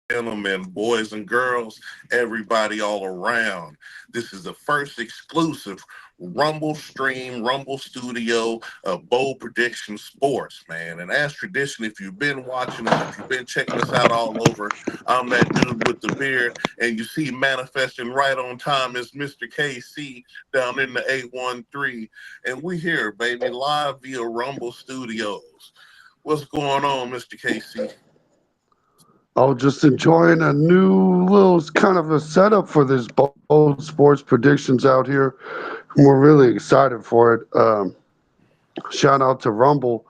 gentlemen, boys and girls, everybody all around. This is the first exclusive Rumble Stream, Rumble Studio of Bold Prediction Sports, man. And as tradition, if you've been watching us, if you've been checking us out all over, I'm that dude with the beard, and you see manifesting right on time is Mr. KC down in the 813. And we here, baby, live via Rumble Studios. What's going on, Mr. KC? I was just enjoying a new little kind of a setup for this bold sports predictions out here. We're really excited for it. Shout out to Rumble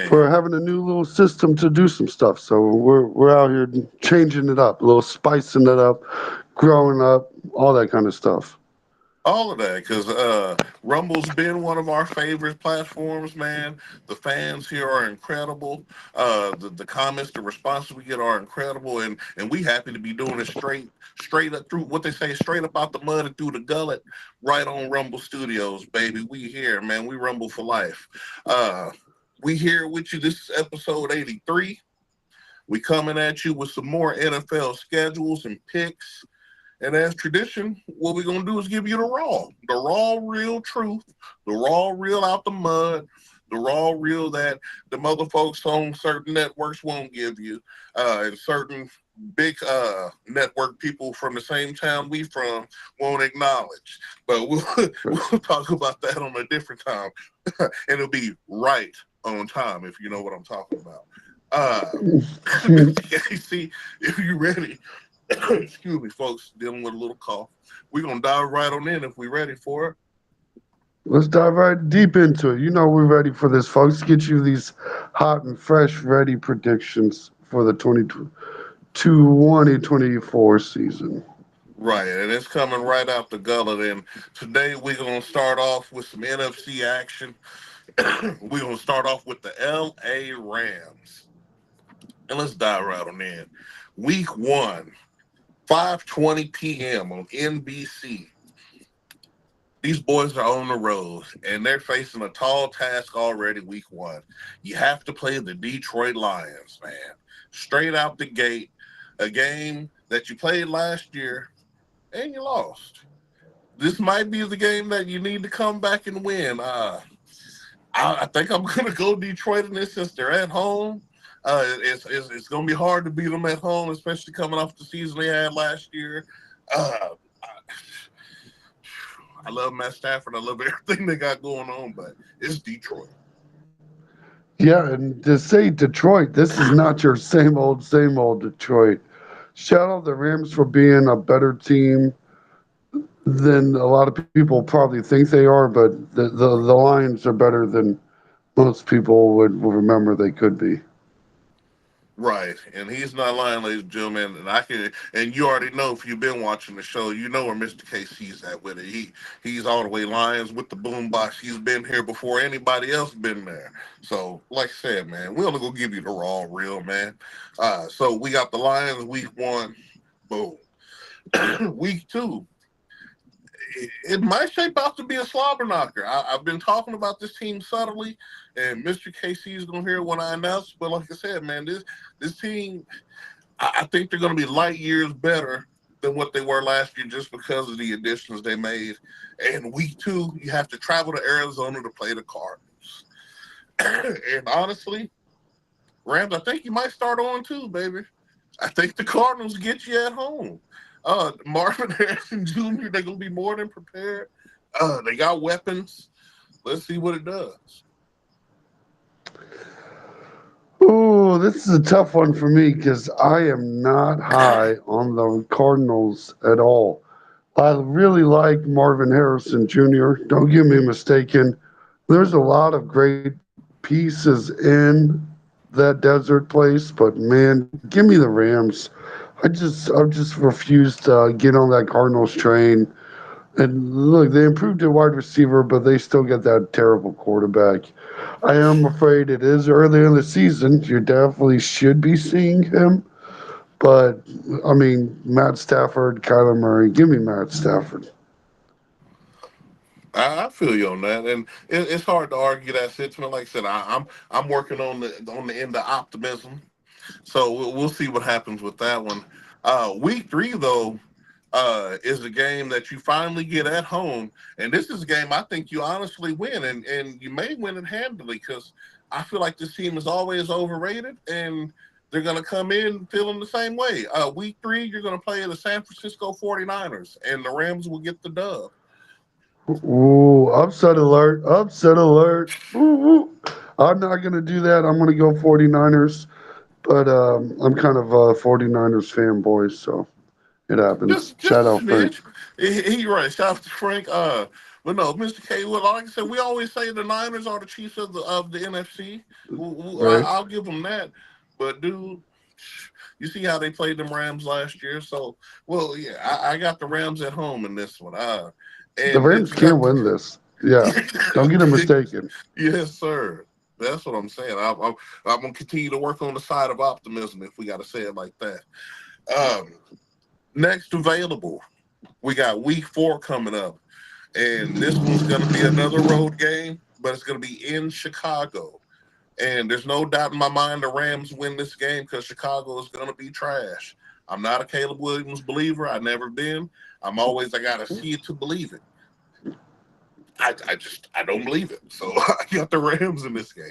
for Man. having a new little system to do some stuff. So we're out here changing it up, a little spicing it up, growing up, all that kind of stuff. All of that, because Rumble's been one of our favorite platforms, man. The fans here are incredible. The comments, the responses we get are incredible, and we happy to be doing it straight up through what they say, straight up out the mud and through the gullet, right on Rumble Studios, baby. We here, man. We Rumble for life. We here with you. This is episode 83. We coming at you with some more NFL schedules and picks. And as tradition, what we're gonna do is give you the raw, real truth, the raw, real out the mud, the raw, real that the mother folks on certain networks won't give you, and certain big network people from the same town we from won't acknowledge. But we'll we'll talk about that on a different time, and it'll be right on time if you know what I'm talking about. Mr. Casey, if you ready. Excuse me, folks, dealing with a little cough. We're gonna dive right on in if we're ready for it. Let's dive right deep into it. You know we're ready for this, folks. Get you these hot and fresh, ready predictions for the 2024 season. Right, and it's coming right out the gullet. And today we're gonna start off with some NFC action. We're gonna start off with the LA Rams. And let's dive right on in. Week one, 5:20 p.m. on NBC. These boys are on the road and they're facing a tall task already week one. You have to play the Detroit Lions, man. Straight out the gate, a game that you played last year and you lost. This might be the game that you need to come back and win. I think I'm going to go Detroit in this since they're at home. It's going to be hard to beat them at home, especially coming off the season they had last year. Uh, I love Matt Stafford. I love everything they got going on, but it's Detroit. Yeah, and to say Detroit, this is not your same old Detroit. Shout out the Rams for being a better team than a lot of people probably think they are, but the Lions are better than most people would remember they could be. Right, and he's not lying, ladies and gentlemen. And I can, and you already know if you've been watching the show, you know where Mr. KC's at with it. He's all the way Lions with the boombox. He's been here before anybody else been there. So, like I said, man, we're gonna go give you the raw, real man. So we got the Lions week one, boom. Week two, it might shape out to be a slobber knocker. I've been talking about this team subtly, and Mr. KC is gonna hear it when I announce. But like I said, man, this team, I think they're gonna be light years better than what they were last year just because of the additions they made. And week two, you have to travel to Arizona to play the Cardinals. And honestly, Rams, I think you might start on too, baby. I think the Cardinals get you at home. Marvin Harrison Jr., they're going to be more than prepared. They got weapons. Let's see what it does. Oh, this is a tough one for me because I am not high on the Cardinals at all. I really like Marvin Harrison Jr. Don't get me mistaken. There's a lot of great pieces in that desert place, but man, give me the Rams. I just refuse to get on that Cardinals train. And look, they improved their wide receiver, but they still get that terrible quarterback. I am afraid it is early in the season. You definitely should be seeing him. But, I mean, Matt Stafford, Kyler Murray, give me Matt Stafford. I feel you on that, and it's hard to argue that sentiment. Like I said, I'm working on the end of optimism. So we'll see what happens with that one. Week three, though, is a game that you finally get at home. And this is a game I think you honestly win, and you may win it handily because I feel like this team is always overrated, and they're going to come in feeling the same way. Week three, you're going to play the San Francisco 49ers, and the Rams will get the dub. Ooh, upset alert, upset alert. Ooh, ooh. I'm not going to do that. I'm going to go 49ers, but I'm kind of a 49ers fanboy, so it happens. Just Shout a out Frank. smidge. He right. Shout out to Frank. But no, Mr. K. Well, like I said, we always say the Niners are the Chiefs of the NFC. Right. I'll give them that. But dude, you see how they played them Rams last year. So, well, yeah, I got the Rams at home in this one. The And Rams it's can't got. win this. Yeah. Don't get it mistaken. Yes, sir. That's what I'm saying. I'm gonna continue to work on the side of optimism if we got to say it like that. Um, Next available, we got week four coming up, and this one's going to be another road game, but it's going to be in Chicago. And there's no doubt in my mind the Rams win this game because Chicago is going to be trash. I'm not a Caleb Williams believer. I've never been. I got to see it to believe it. I don't believe it. So I got the Rams in this game.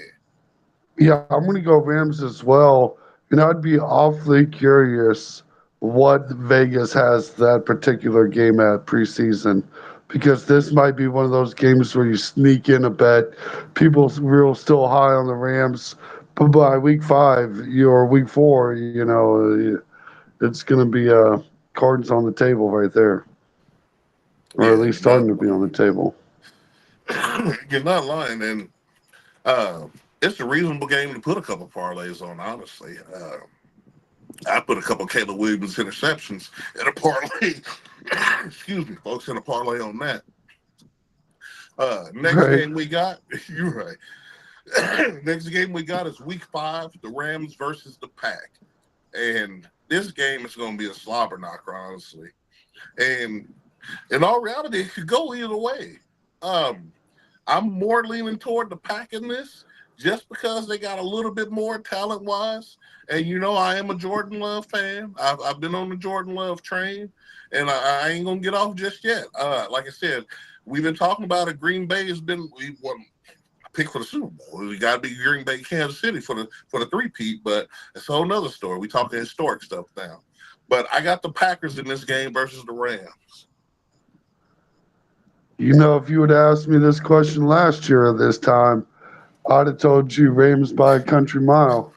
Yeah, I'm going to go Rams as well. And I'd be awfully curious what Vegas has that particular game at preseason because this might be one of those games where you sneak in a bet. People real still high on the Rams, but by week five or week four, it's going to be cards on the table right there, or at Yeah, least starting to be on the table. you're not lying. And it's a reasonable game to put a couple parlays on, honestly. I put a couple Caleb Williams interceptions in a parlay. Excuse me, folks, in a parlay on that. Next Right. game we got, you're right. Next game we got is week five, the Rams versus the Pack. And this game is going to be a slobber knocker, honestly. And in all reality, it could go either way. Um, I'm more leaning toward the Pack in this just because they got a little bit more talent wise. And you know, I am a Jordan Love fan. I've been on the Jordan Love train, and I ain't gonna get off just yet. Like I said, we've been talking about it. Green Bay has been we won pick for the Super Bowl. We got to be Green Bay, Kansas City for the three-peat, but it's a whole nother story. We talking historic stuff now. But I got the Packers in this game versus the Rams. If you would asked me this question last year at this time, I'd have told you Rams by a country mile.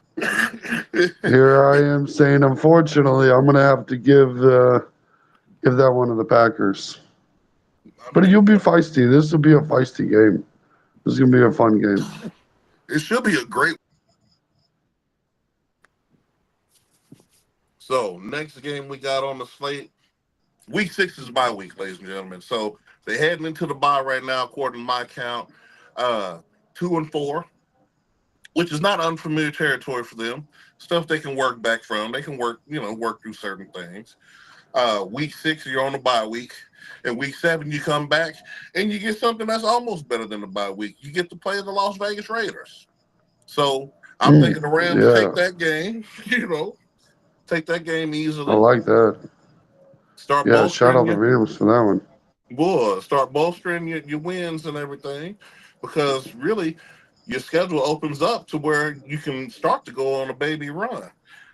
Here I am saying, unfortunately, I'm going to have to give that one to the Packers. I But mean, you'll be feisty. This will be a feisty game. This is going to be a fun game. it should be a great. So next game we got on the slate, week six is bye week, ladies and gentlemen. So they're heading into the bye right now, according to my count. 2-4, which is not unfamiliar territory for them. Stuff they can work back from. They can work through certain things. Week six, you're on the bye week. And week seven, you come back and you get something that's almost better than the bye week. You get to play the Las Vegas Raiders. So I'm thinking the Rams take Yeah, that game, take that game I easily. like that. Start Yeah, shout bolstering out the you. Rams for that one. Start bolstering your wins and everything, because really your schedule opens up to where you can start to go on a baby run.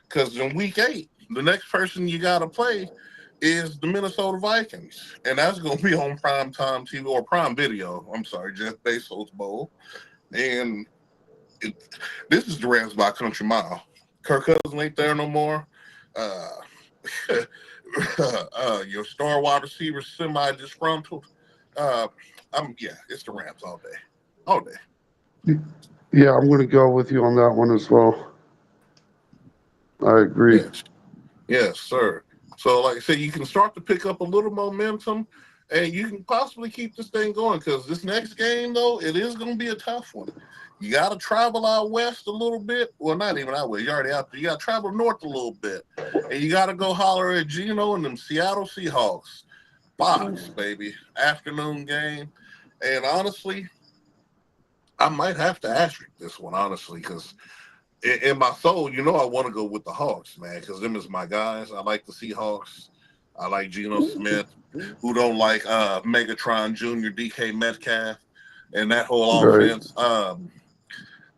Because in week eight, the next person you got to play is the Minnesota Vikings, and that's going to be on prime time TV or prime video. I'm sorry, Jeff Bezos Bowl, and it, this is the Rams by country mile. Kirk Cousins ain't there no more. Uh, your star wide receiver semi disgruntled. Uh, it's the Rams all day, all day. Yeah, I'm going to go with you on that one as well. I agree. Yes, yes, sir. So, like I said, you can start to pick up a little momentum, and you can possibly keep this thing going. Because this next game, though, it is going to be a tough one. You got to travel out west a little bit. Well, not even out west. You're already out there. You got to travel north a little bit, and you got to go holler at Geno and them Seattle Seahawks. Fox, baby, afternoon game. And honestly, I might have to asterisk this one, honestly, because in my soul, I want to go with the Hawks, man, because them is my guys. I like the Seahawks. I like Geno Smith. Who don't like Megatron Jr., DK Metcalf, and that whole Right. offense.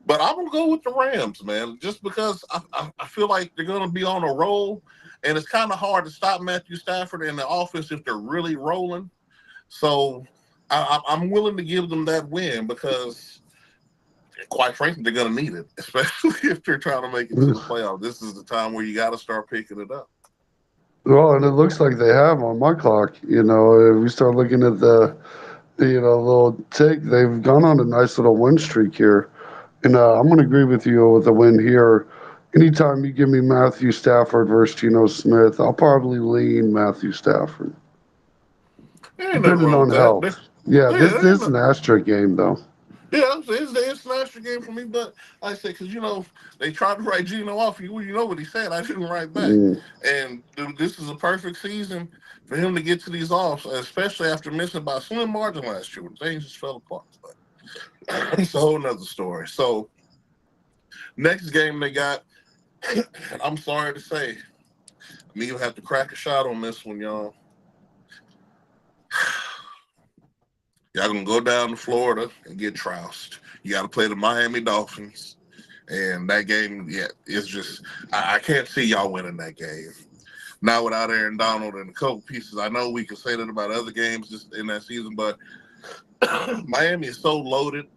But I'm gonna go with the Rams, man, just because I feel like they're gonna be on a roll, and it's kind of hard to stop Matthew Stafford and the offense if they're really rolling. So I'm willing to give them that win because, quite frankly, they're gonna need it, especially if they're trying to make it to the playoffs. This is the time where you got to start picking it up. Well, and it looks like they have on my clock. If we start looking at the little tick, they've gone on a nice little win streak here. And I'm going to agree with you with the win here. Anytime you give me Matthew Stafford versus Geno Smith, I'll probably lean Matthew Stafford, There ain't nothing depending wrong on with that. health. Yeah, Yeah, this there ain't this is no, an asterisk game though. yeah, it's an extra game for me. But like I say, because they tried to write Gino off. You know what he said. I didn't write back. Mm, And dude, this is a perfect season for him to get to these offs, especially after missing by a slim margin last year when things just fell apart. But it's a whole nother story. So next game they got, and I'm sorry to say, me will have to crack a shot on this one, y'all. Y'all gonna go down to Florida and get trounced. You got to play the Miami Dolphins, and that game, yeah, it's just I can't see y'all winning that game. Not without Aaron Donald and a couple pieces. I know we can say that about other games just in that season, but Miami is so loaded,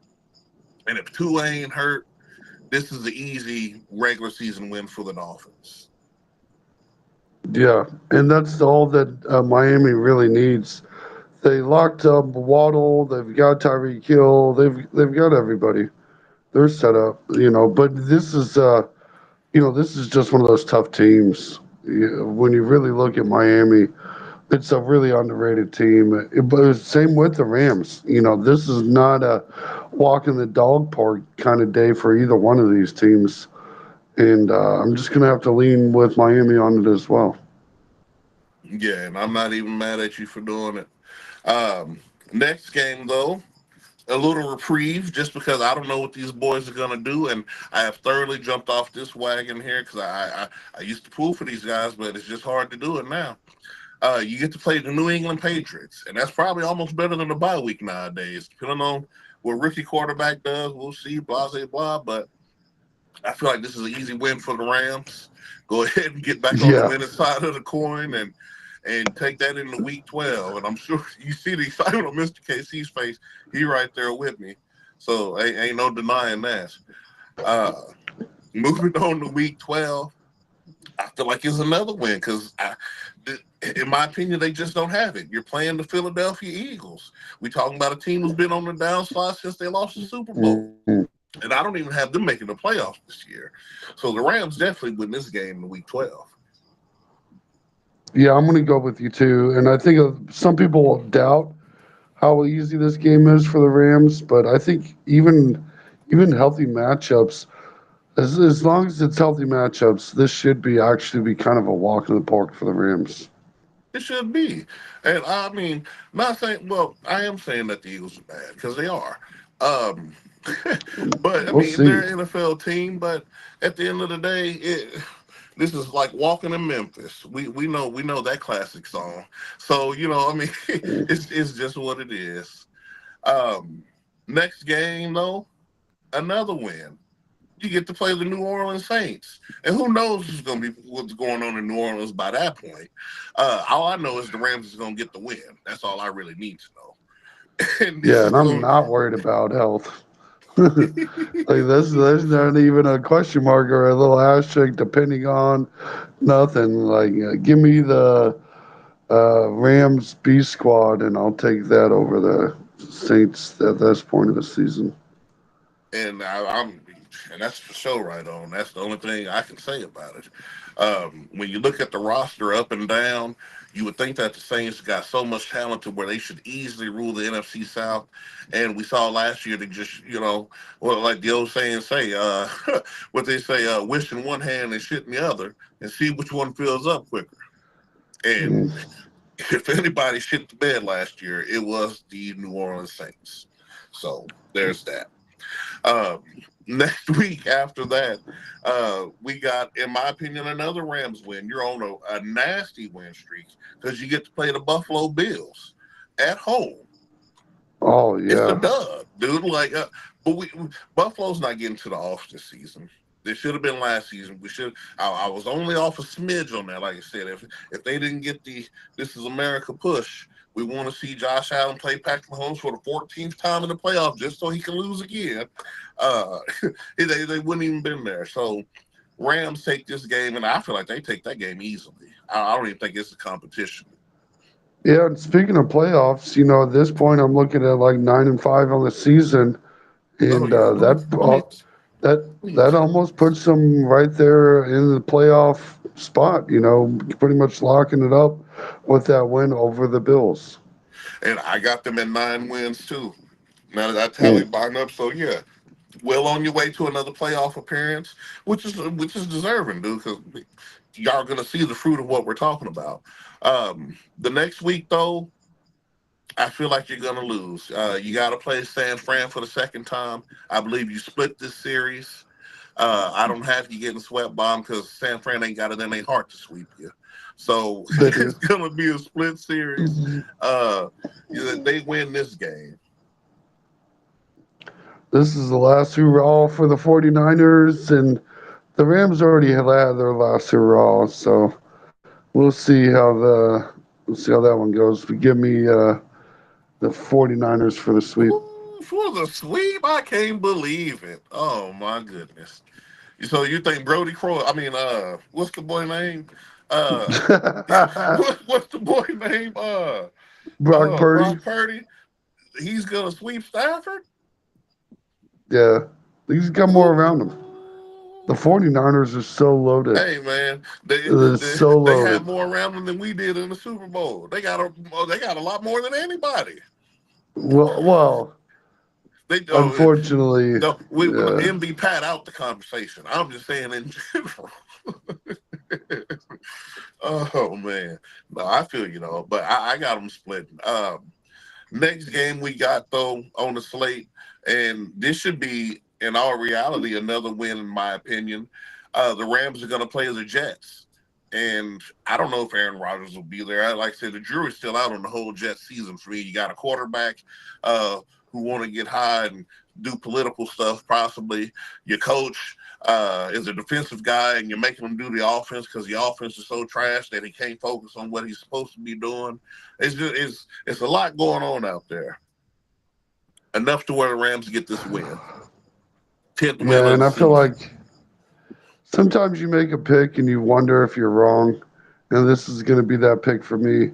and if Tua ain't hurt, this is the easy regular season win for the Dolphins. yeah, and that's all that Miami really needs. They locked up Waddle. They've got Tyreek Hill. They've got everybody. They're set up. But this is just one of those tough teams. When you really look at Miami, it's a really underrated team. But it's same with the Rams. This is not a walk in the dog park kind of day for either one of these teams. And I'm just gonna have to lean with Miami on it as well. Yeah, and I'm not even mad at you for doing it. Next game, though, a little reprieve just because I don't know what these boys are going to do. And I have thoroughly jumped off this wagon here because I used to pull for these guys, but it's just hard to do it now. You get to play the New England Patriots, and that's probably almost better than the bye week nowadays. Depending on what rookie quarterback does, we'll see, blah, blah, blah. But I feel like this is an easy win for the Rams. Go ahead and get back on the Yeah, winning side of the coin and take that into week 12. And I'm sure you see the excitement on Mr. KC's face. He right there with me. So ain't no denying that. Uh, moving on to week 12, I feel like it's another win because, in my opinion, they just don't have it. You're playing the Philadelphia Eagles. We talking about a team who's been on the downslide since they lost the Super Bowl. mm, And I don't even have them making the playoffs this year. So the Rams definitely win this game in week 12. yeah, I'm gonna go with you too. And I think some people will doubt how easy this game is for the Rams, but I think even healthy matchups, as long as it's healthy matchups, this should be actually be kind of a walk in the park for the Rams. It should be. And I mean, not saying, well, I am saying that the Eagles are bad because they are. Um, but I We'll mean, see. they're an NFL team, but at the end of the day, this is like walking in Memphis. We know that classic song. So, I mean, it's just what it is. Um, next game though, another win. You get to play the New Orleans Saints. And who knows what's going on in New Orleans by that point. All I know is the Rams is gonna get the win. That's all I really need to know. And this Yeah, is and I'm going not worried about health. Like there's not even a question mark or a little asterisk depending on nothing. Like give me the Rams B squad and I'll take that over the Saints at this point of the season. and I'm and that's for sure right on. That's the only thing I can say about it. When you look at the roster up and down, you would think that the Saints got so much talent to where they should easily rule the NFC South. And we saw last year they just, well, like the old saying say, what they say, wish in one hand and shit in the other, and see which one fills up quicker. And Mm. if anybody shit the bed last year, it was the New Orleans Saints. So there's that. Um, Next week after that, we got, in my opinion, another Rams win. You're on a nasty win streak because you get to play the Buffalo Bills at home. Oh It's a yeah, dub, dude. But Buffalo's not getting to the off this season. They should have been last season. We should. I was only off a smidge on that. Like I said, if they didn't get the "This Is America" push, we want to see Josh Allen play Patrick Mahomes for the 14th time in the playoffs just so he can lose again. Uh, they wouldn't even been there. So Rams take this game, and I feel like they take that game easily. I don't even think it's a competition. yeah. And speaking of playoffs, at this point, I'm looking at like 9-5 on the season, Oh and yeah, that please. almost puts them right there in the playoff spot. Pretty much locking it up with that win over the Bills. And I got them at 9 wins too. Now that I tally Mm. buying up, so yeah, well on your way to another playoff appearance, which is deserving, dude. Because y'all gonna see the fruit of what we're talking about. The next week though, I feel like you're gonna lose. You got to play San Fran for the second time. I believe you split this series. I don't have you getting swept by them because San Fran ain't got it in their heart to sweep you. So They it's do. gonna be a split series. Uh, they win this game. This is the last hurrah for the 49ers, and the Rams already had their last hurrah, so we'll see how that one goes. But give me the 49ers for the sweep. Ooh, for the sweep, I can't believe it. Oh my goodness. So you think Brody Croy? I mean, what's the boy name? Uh, what's the boy name? Brock Purdy, Brock Purdy. He's gonna sweep Stafford. yeah, he's got more around him. The Ooh. 49ers are so loaded. Hey man, they, They're they so they had loaded. more around them than we did in the Super Bowl. They got a lot more than anybody. Well, They unfortunately, no, we yeah. MB Pat out the conversation. I'm just saying in general. Oh man, no, I feel but I got them split. Next game we got though on the slate, and this should be in all reality another win in my opinion. The Rams are going to play the Jets, and I don't know if Aaron Rodgers will be there. Like I said, the jury's still out on the whole Jets season for me. You got a quarterback uh, who want to get high and do political stuff, possibly. Your coach is a defensive guy, and you're making him do the offense because the offense is so trash that he can't focus on what he's supposed to be doing. It's a lot going on out there. Enough to where the Rams get this win, 10th win Yeah, of and the I feel season. like sometimes you make a pick and you wonder if you're wrong. And this is going to be that pick for me.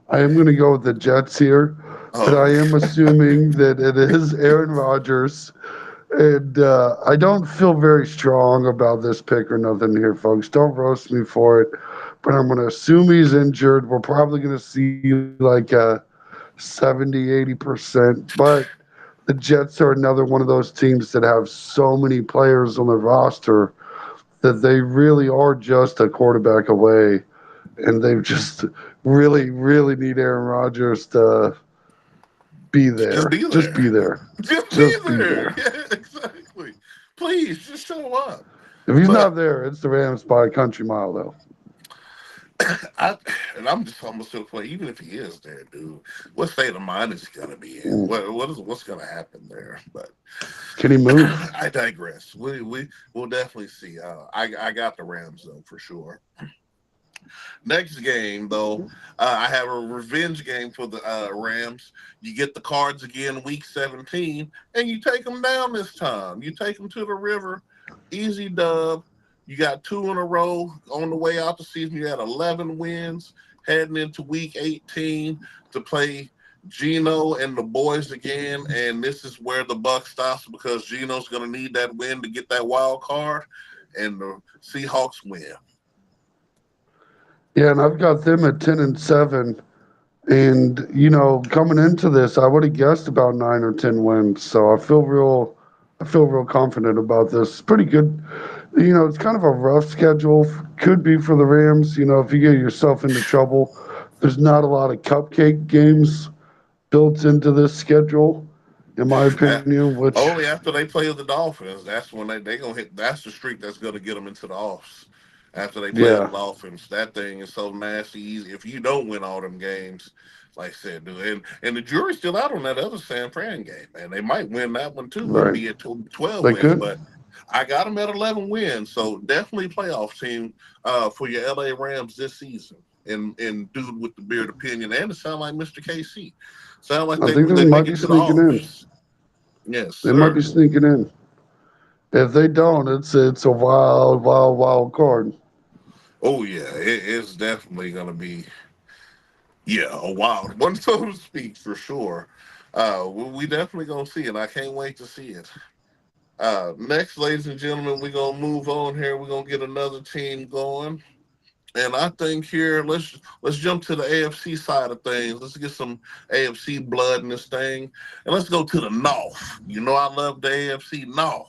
I am going to go with the Jets here, but I Oh, am assuming that it is Aaron Rodgers. And I don't feel very strong about this pick or nothing here, folks. Don't roast me for it. But I'm going to assume he's injured. We're probably going to see like a 70, 80%. But the Jets are another one of those teams that have so many players on the roster that they really are just a quarterback away, and they just really, really need Aaron Rodgers to be just there. be Just there. be there. Just be Just be there. there. Yeah, exactly. Please, just show up. If he's But not there, it's the Rams by a country mile, though. I and I'm just almost to the point. Even if he is there, dude, what state of mind is he gonna be in? Mm. What's gonna happen there? But Can he move? I digress. We'll definitely see. I got the Rams though for sure. Next game though, I have a revenge game for the Rams. You get the Cards again, Week 17, and you take them down this time. You take them to the river, easy dub. You got two in a row on the way out the season. You had 11 wins heading into Week 18 to play Gino and the boys again, and this is where the buck stops because Gino's going to need that win to get that wild card, and the Seahawks win. Yeah, and I've got them at 10-7. And coming into this, I would have guessed about 9 or 10 wins. So I feel real confident about this. It's pretty good. It's kind of a rough schedule. Could be for the Rams. If you get yourself into trouble, there's not a lot of cupcake games built into this schedule. in my Uh, opinion. Which, Only after they play the Dolphins, that's when they gonna hit. That's the streak that's gonna get them into the offs. After they play the yeah, Dolphins, that thing is so nasty. Easy. If you don't win all them games, like I said, dude, and the jury's still out on that other San Fran game, man. They might win that one too and right. be at 12 They wins, could. but I got them at 11 wins, so definitely playoff team for your LA Rams this season. And dude with the beard opinion, and it sound like Mr. KC. Sound like I they think they they might make be it to the sneaking in. offs. Yes, They might be sir. sneaking in. If they don't, it's a wild, wild, wild card. Oh yeah, it's definitely gonna be a wild one, so to speak, for sure. We definitely gonna see it. I can't wait to see it. Next, ladies and gentlemen, we're gonna move on here. We're gonna get another team going. And I think here, let's jump to the AFC side of things. Let's get some AFC blood in this thing, and let's go to the North. You know, I love the AFC North,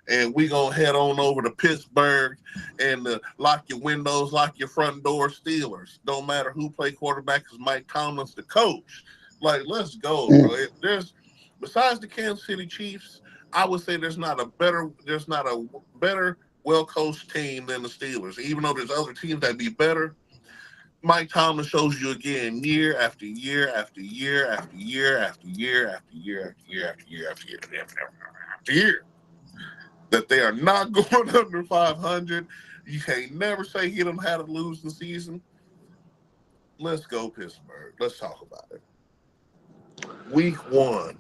and we gonna head on over to Pittsburgh and lock your windows, lock your front door, Steelers. Don't matter who play quarterback, because Mike Tomlin's the coach. Like, let's go, bro. Mm, If there's besides the Kansas City Chiefs, I would say there's not a better well coached team than the Steelers. Even though there's other teams that be better, Mike Tomlin shows you again year after year after year after year after year after year after year after year after year after year that they are not going under 500. You can't never say he done had a losing season. Let's go Pittsburgh. Let's talk about it. Week 1,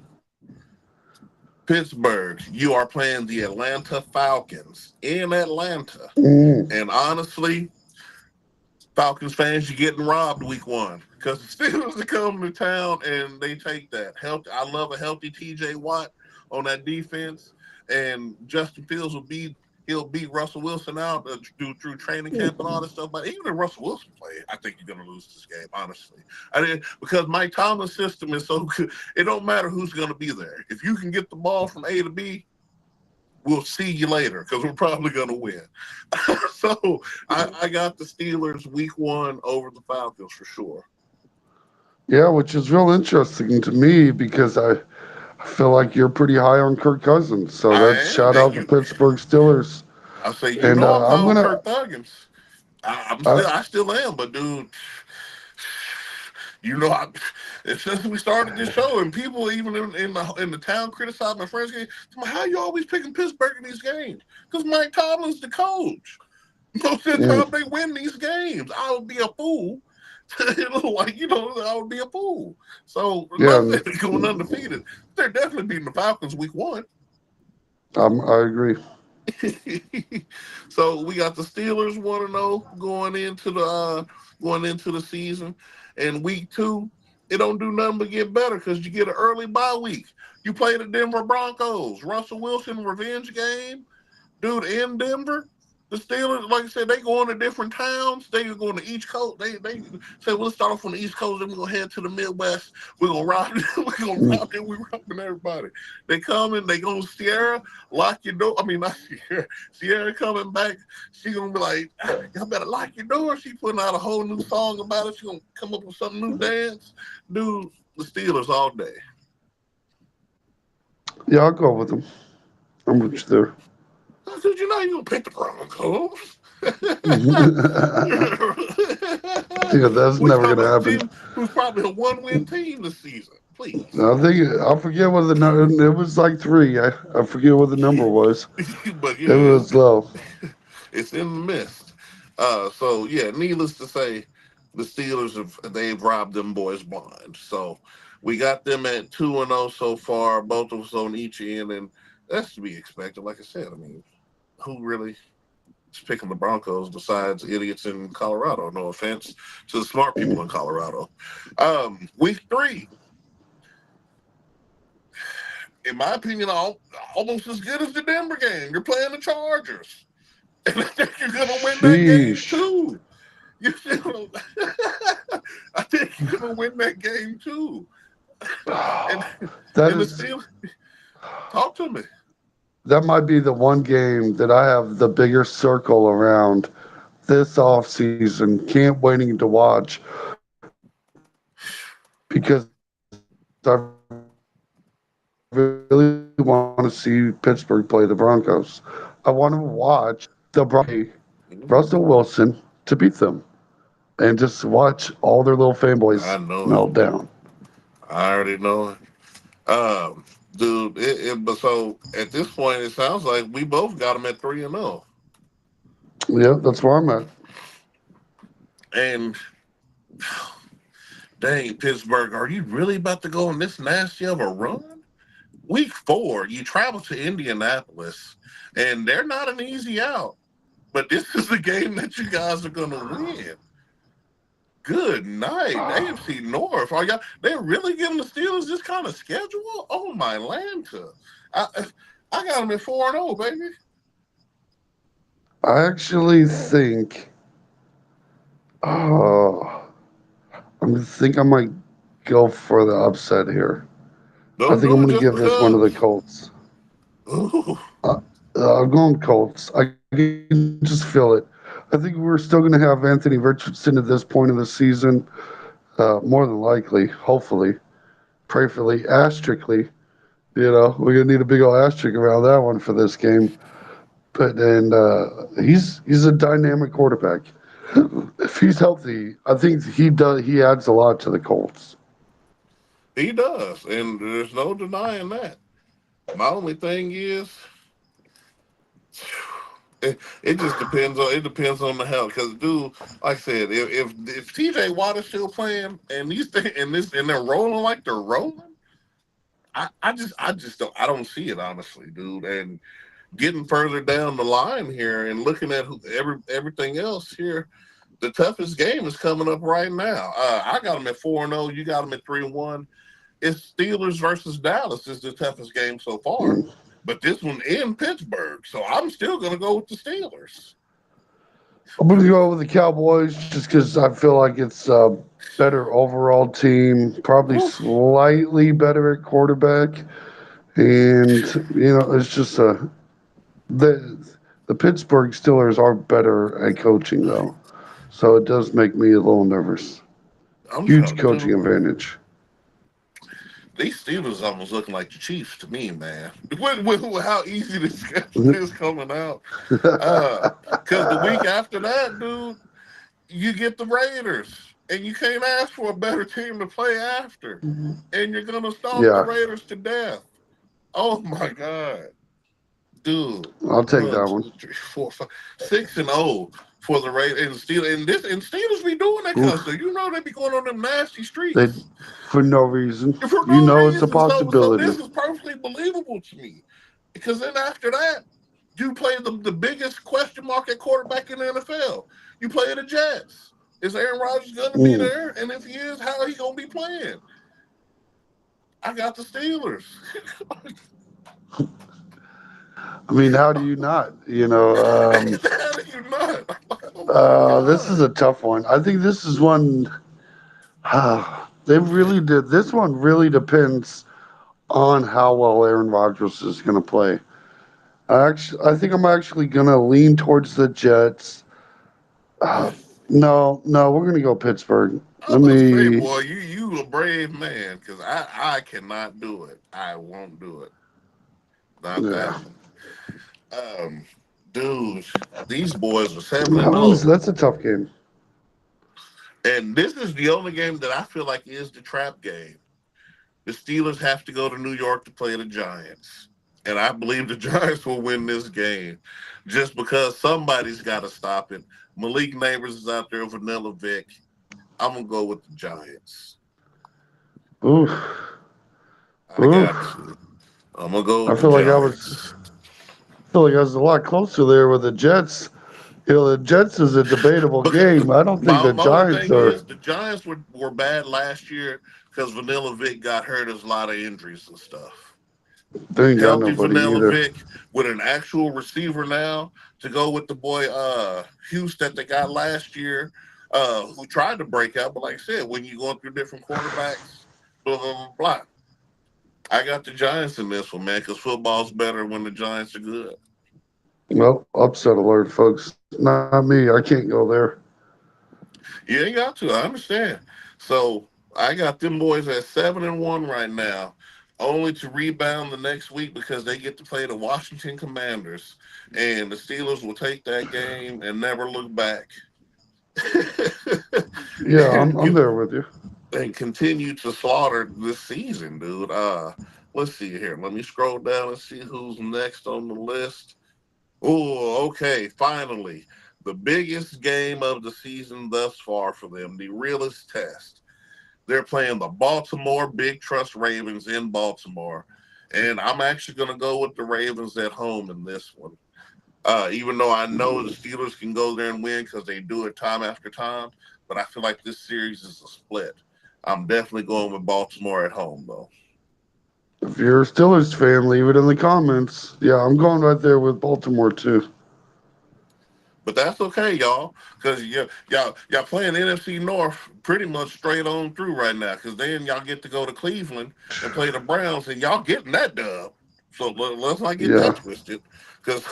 Pittsburgh. You are playing the Atlanta Falcons in Atlanta, mm. and honestly, Falcons fans, you're getting robbed week 1 because the Steelers are coming to town and they take that. I love a healthy TJ Watt on that defense, and Justin Fields he'll beat Russell Wilson out through training camp and all this stuff. But even if Russell Wilson play, I think you're going to lose this game. Honestly, I did because Mike Tomlin's system is so good. It don't matter who's going to be there. If you can get the ball from A to B, we'll see you later because we're probably going to win. So I got the Steelers week 1 over the Falcons for sure. Yeah, which is real interesting to me because I feel like you're pretty high on Kirk Cousins. So I that's am, shout and out to Pittsburgh Steelers. I say And I'm I'm calling gonna, Kirk Thuggins. uh, I still am, but dude, you know, I, since we started this show, and people even in the town criticize my friends game, how you always picking Pittsburgh in these games? Because Mike Tomlin's the coach. Most of the time mm, they win these games. I would be a fool. I would be a fool. So yeah, unless they're going undefeated, they're definitely beating the Falcons week 1. I agree. So we got the Steelers 1-0 going into the season, and week 2 it don't do nothing but get better because you get an early bye week. You play the Denver Broncos, Russell Wilson revenge game, dude, in Denver. The Steelers, like I said, they going to different towns. They are going to East Coast. They say we'll start off on the East Coast, then we're gonna head to the Midwest. We're gonna rob. We're gonna Mm, rob them. We're robbing everybody. They coming. They go to Sierra. Lock your door. I mean, not Sierra. Sierra coming back. She gonna be like, y'all better lock your door. She putting out a whole new song about it. She gonna come up with some new dance. Dude, the Steelers all day. yeah, I'll go with them. I'm with you there. Because you know you gonna pick the Broncos. Yeah, that's We never talking gonna about a happen. team who's probably a one-win team this season. Please, I think I forget what the it was like three. I forget what the number was. but It yeah, was low. it's in the mist. So yeah, needless to say, the Steelers they've robbed them boys blind. So we got them at 2-0 so far, both of us on each end, and that's to be expected. Like I said, I mean, who really is picking the Broncos besides idiots in Colorado? No offense to the smart people in Colorado. Week 3, in my opinion, almost as good as the Denver game. You're playing the Chargers, and I think you're going to win that game Sheesh. too. You know, I think you're going to win that game too. And That and the is Steelers, talk to me. that might be the one game that I have the bigger circle around this off season. Can't waiting to watch because I've heard so many really want to see Pittsburgh play the Broncos. I want to watch the Broncos play Mhm. Russell Wilson to beat them and just watch all their little I fanboys know it. melt down. I already know it. Dude, but so at this point, it sounds like we both got them at 3-0. Yeah, that's where I'm at. And dang, Pittsburgh, are you really about to go on this nasty of a run? Week 4, you travel to Indianapolis, and they're not an easy out. But this is the game that you guys are going to win. Good night, AFC North. Are y'all? They're really giving the Steelers this kind of schedule? Oh my Lanta! I I got them at 4-0, baby. I actually think, oh, I think I might go for the upset here. I Don't think I'm do it going to just give this one to the because. Colts. Ooh, Uh, I'm going Colts. I can just feel it. I think we're still going to have Anthony Richardson at this point of the season, more than likely, hopefully, prayerfully, asterically. We're going to need a big old asterisk around that one for this game. But and he's a dynamic quarterback. If he's healthy, I think he does. He adds a lot to the Colts. he does, and there's no denying that. My only thing is, it just depends on the health. Because, dude, like I said, if TJ Watt is still playing and and they're rolling like they're rolling, I just don't see it honestly, dude. And getting further down the line here and looking at everything else here, the toughest game is coming up right now. I got them at 4-0. You got them at 3-1. It's Steelers versus Dallas is the toughest game so far, Mm. but this one in Pittsburgh, so I'm still going to go with the Steelers. I'm going to go with the Cowboys just because I feel like it's a better overall team, probably Oof. slightly better at quarterback, and it's just the the Pittsburgh Steelers are better at coaching though, so it does make me a little nervous. I'm Huge trying to coaching do. advantage. These Steelers almost looking like the Chiefs to me, man. With how easy this schedule is coming out. Because the week after that, dude, you get the Raiders, and you can't ask for a better team to play after. And you're gonna stomp the Yeah, Raiders to death. Oh my god, dude! I'll take One, that one. two, three, four, five, 6-0 for the Raiders and Steelers be doing that kind of Oof. stuff. You know they be going on them nasty They streaks for no reason. for You no know it's a reason. So possibility. this is perfectly believable to me because then after that you play the biggest question mark at quarterback in the NFL. You play the Jets. Is Aaron Rodgers going to be Mm. there? And if he is, how are he going to be playing? I got the Steelers. I mean, how do you not? How do you not? I'm like, oh my This is god. a tough one. I think this is one. They really did. This one really depends on how well Aaron Rodgers is going to play. I think I'm actually going to lean towards the Jets. Uh, no, we're going to go Pittsburgh. I'm Let gonna say, me. boy, you a brave man, because I cannot do it. I won't do it. Not that Yeah, one. Um, dude, these boys are seven that and one's zero, that's a tough game. and this is the only game that I feel like is the trap game. The Steelers have to go to New York to play the Giants, and I believe the Giants will win this game, just because somebody's got to stop it. Malik Neighbors is out there, Vanilla Vic. I'm gonna go with the Giants. Oof, I got oof. to. I'm gonna go I with the feel like I was. Giants. I feel like I was a lot closer there with the Jets. The Jets is a debatable Because game. I don't think the my only Giants thing are. is the Giants were bad last year because Vanilla Vic got hurt. There's a lot of injuries and stuff. They ain't got Healthy nobody Vanilla either. Vic with an actual receiver now to go with the boy Hughes that they got last year, who tried to break out, but like I said, when you're going through different quarterbacks, blah blah blah blah. I got the Giants in this one, man, because football's better when the Giants are good. Well, upset alert, folks. Not me. I can't go there. You ain't got to. I understand. So I got them boys at 7-1 right now. only to rebound the next week because they get to play the Washington Commanders, and the Steelers will take that game and never look back. Yeah, and, I'm there with you. and continue to slaughter this season, dude. Let's see here. Let me scroll down and see who's next on the list. Oh, okay. Finally, the biggest game of the season thus far for them, the realest test. They're playing the Baltimore Big Trust Ravens in Baltimore. And I'm actually going to go with the Ravens at home in this one. Even though I know the Steelers can go there and win because they do it time after time, but I feel like this series is a split. I'm definitely going with Baltimore at home, though. If you're a Steelers fan, leave it in the comments. Yeah, I'm going right there with Baltimore too. But that's okay, y'all, because y'all playing NFC North pretty much straight on through right now. Because then y'all get to go to Cleveland and play the Browns, and y'all getting that dub. So let's not get that Yeah. twisted, because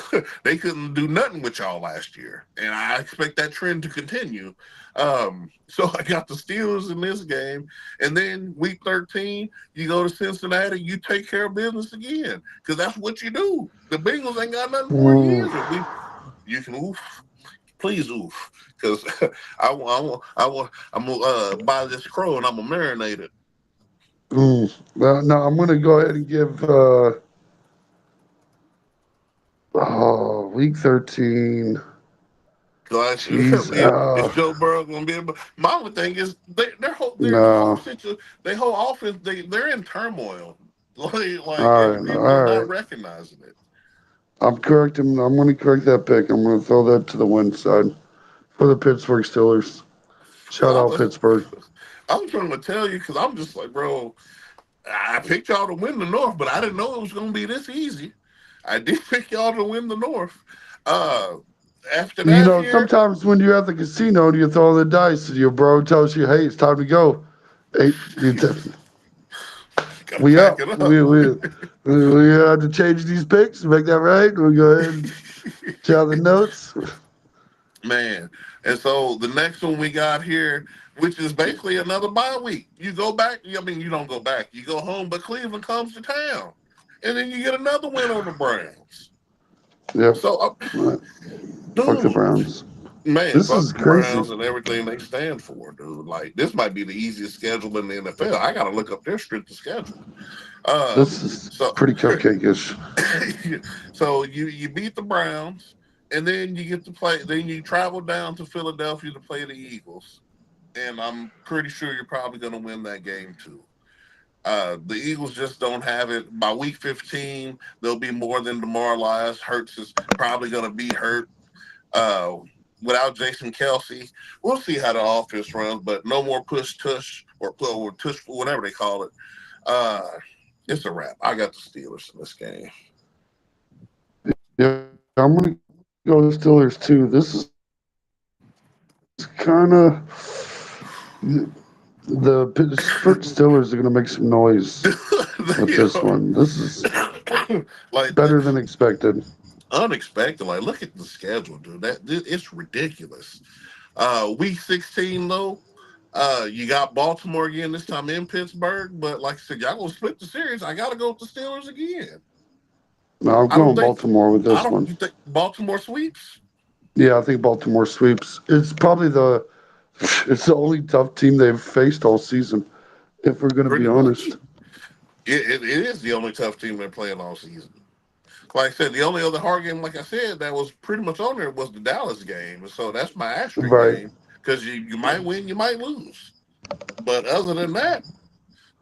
they couldn't do nothing with y'all last year, and I expect that trend to continue. So I got the Steelers in this game, and then Week 13, you go to Cincinnati, you take care of business again, because that's what you do. The Bengals ain't got nothing for you Mm, either. You can please oof, because I'm gonna buy this crow and I'm gonna marinate it. Well, no, I'm going to go ahead and give week 13. Cause Jeez. is Joe Burrow gonna be able? My only thing is their whole No. situation, their whole offense, they're in turmoil, All and right. people are All not right. recognizing it. I'm correcting. I'm going to correct that pick. I'm going to throw that to the win side for the Pittsburgh Steelers. Cause Shout out Pittsburgh. I'm trying to tell you, cause I'm just like, bro, I picked y'all to win the North, but I didn't know it was gonna be this easy. I did pick y'all to win the North. Uh, After You that know, here, sometimes when you're at the casino and you throw the dice and your bro tells you, "Hey, it's time to go." Hey, gotta we pack up. it up. We had to change these picks. Make that right. We go ahead and jot the notes. Man. And so the next one we got here, which is basically another bye week. You go back, I mean, you don't go back, you go home, but Cleveland comes to town. And then you get another win on the Browns. Yep. So, Fuck the dude, Browns. man, This fuck is the crazy. Browns and everything they stand for, dude. Like, this might be the easiest schedule in the NFL. I got to look up their strength of schedule. This is So, pretty cupcakeish. so you beat the Browns, and then you get to play. Then you travel down to Philadelphia to play the Eagles, and I'm pretty sure you're probably going to win that game too. The Eagles just don't have it. By week 15, they'll be more than demoralized. Hurts is probably going to be hurt. Uh, Without Jason Kelsey, we'll see how the offense runs, but no more push tush or tush, whatever they call it. Uh, it's a wrap. I got the Steelers in this game. Yeah, I'm gonna go Steelers too. This is kind of the Pittsburgh Steelers are gonna make some noise with They this are. one. This is Like better than expected. unexpected. Like, look at the schedule, dude. It's ridiculous. Week 16 though, you got Baltimore again this time in Pittsburgh. But like I said, y'all gonna split the series. I gotta go with the Steelers again. No, I'm I don't going think. Baltimore with I this don't. one. You think Baltimore sweeps? Yeah, I think Baltimore sweeps. It's the only tough team they've faced all season. If we're gonna be Pretty much. honest, It is the only tough team they're playing all season. Like I said, the only other hard game, like I said, that was pretty much on there was the Dallas game. And so that's my asterisk right? game because you might win, you might lose. But other than that,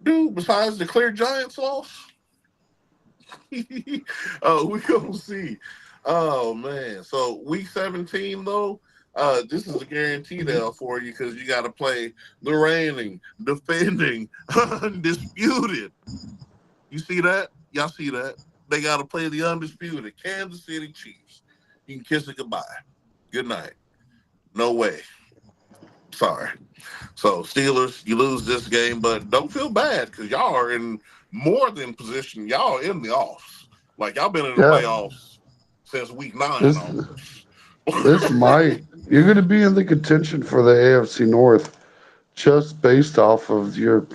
dude, besides the clear Giants loss, we gonna see. Oh man. So week 17 though, this is a guaranteed L for you because you gotta play the reigning, defending, undisputed. You see that? Y'all see that? They gotta play the undisputed Kansas City Chiefs. You can kiss it goodbye. Good night. No way. Sorry. So Steelers, you lose this game, but don't feel bad because y'all are in more than position. Y'all in the offs. Like y'all been in the Yeah, playoffs since week 9 this almost. this might you're gonna be in the contention for the AFC North just based off of your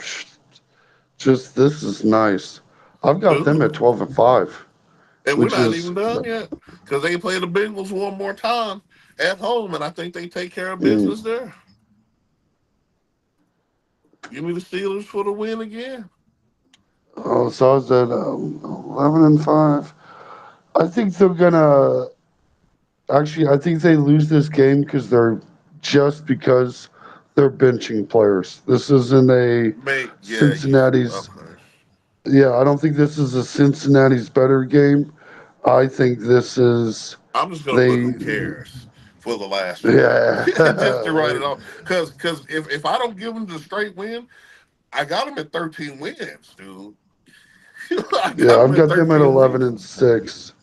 just this is nice. I've got them at Ooh. 12-5, And we're which not is even done yet because they play the Bengals one more time at home, and I think they take care of business mm, there. Give me the Steelers for the win again. oh, so I was at 11-5. I think they're gonna actually. I think they lose this game because they're just because they're benching players. This isn't a Yeah, you Cincinnati's. okay. Yeah, I don't think this is a Cincinnati's better game. I think this is I'm just gonna put they. who cares for the last one, Yeah, just to write it off. Because if I don't give them the straight win, I got them at 13 wins, dude. I got yeah. them I've at got them at 13 11 wins, and 6.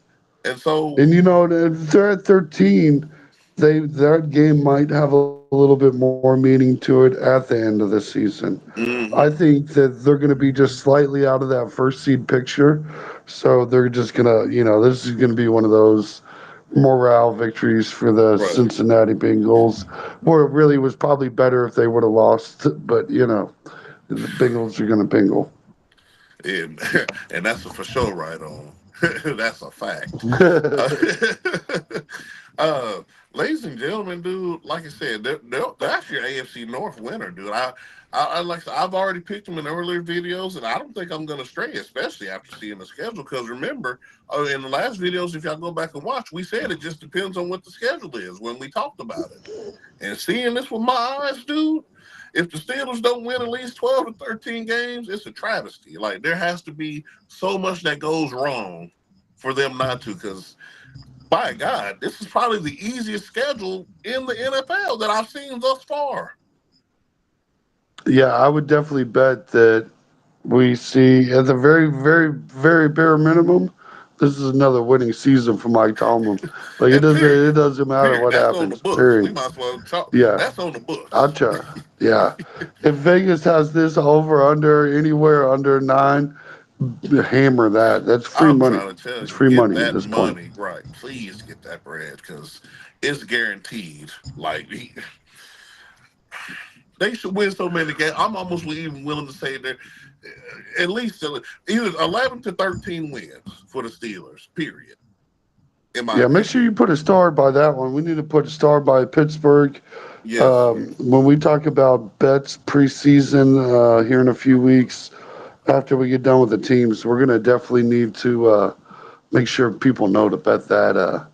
and so And if they're at 13, that game might have a little bit more meaning to it at the end of the season. I mhm, think that they're going to be just slightly out of that first seed picture, so they're just gonna, this is going to be one of those morale victories for the right, Cincinnati Bengals, where it really was probably better if they would have lost, but the Bengals are going to bingle. and and that's a for sure right on. That's a fact. Uh, uh, ladies and gentlemen, dude, like I said, they're actually an AFC North winner, dude. I like I said, I've already picked them in earlier videos, and I don't think I'm going to stray, especially after seeing the schedule. Because remember, in the last videos, if y'all go back and watch, we said it just depends on what the schedule is when we talked about it. And seeing this with my eyes, dude, if the Steelers don't win at least 12 to 13 games, it's a travesty. Like there has to be so much that goes wrong for them not to. Because by God, this is probably the easiest schedule in the NFL that I've seen thus far. Yeah, I would definitely bet that we see at the very, very, very bare minimum, this is another winning season for Mike Tomlin. Like it And doesn't it period. doesn't matter Period. what That's on the happens. books. We Period. might as well talk. Yeah, That's on the books. gotcha. Yeah. If Vegas has this over under anywhere under 9, hammer that. That's free I'm money. trying to tell It's you, free get money at that this point. money right. Please get that bread because it's guaranteed. Like they should win so many games. I'm almost even willing to say that at least either 11 to 13 wins for the Steelers. Period. In my Yeah, make sure opinion. you put a star by that one. We need to put a star by Pittsburgh. Yes, sir. When we talk about bets preseason here in a few weeks, after we get done with the teams, we're gonna definitely need to make sure people know to bet the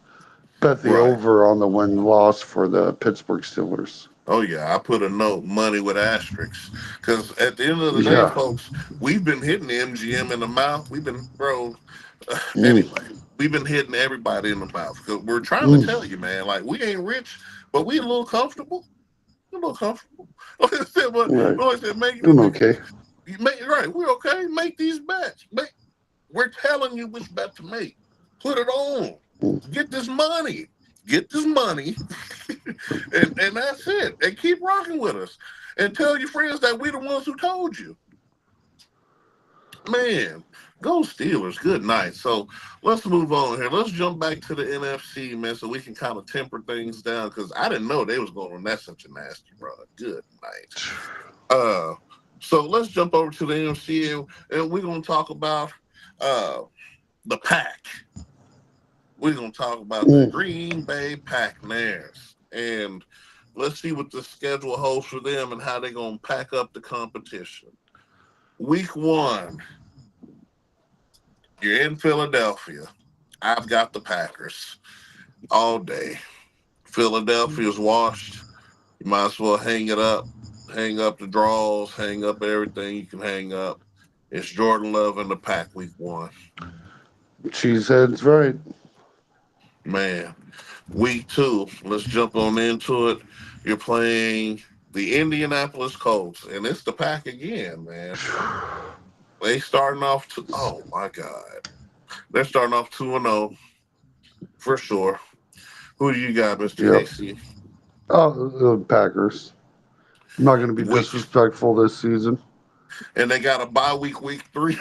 Right. over on the win loss for the Pittsburgh Steelers. Oh yeah, I put a note money with asterisks because at the end of the day, Yeah. folks, we've been hitting the MGM in the mouth. We've been, bro. Mm, Anyway, we've been hitting everybody in the mouth because we're trying to tell mm. you, man. Like we ain't rich, but we a little comfortable. A little comfortable. Like I said, but Right. like I said, Doing okay. make right. We're okay. Make these bets. We're telling you which bet to make. Put it on. Mm. Get this money. Get this money. And that's it. And keep rocking with us. And tell your friends that we're the ones who told you. Man, go Steelers. Good night. So let's move on here. Let's jump back to the NFC, man, so we can kind of temper things down because I didn't know they was going on that such a nasty run. Good night. Uh so let's jump over to the NFC and we're gonna talk about uh the pack. We're gonna talk about the Mm. Green Bay Packers, and let's see what the schedule holds for them and how they're gonna pack up the competition. Week one, you're in Philadelphia. I've got the Packers all day. Philadelphia's washed. You might as well hang it up, hang up the draws, hang up everything you can hang up. It's Jordan Love in the pack week one. Cheesehead's right. Man, week two, let's jump on into it. You're playing the Indianapolis Colts, and it's the pack again, man. They starting off to oh my god, they're starting off 2-0 for sure. Who do you got, Mister Yep. KC? Oh, the Packers. I'm not going to be Which disrespectful this season. and they got a bye week three.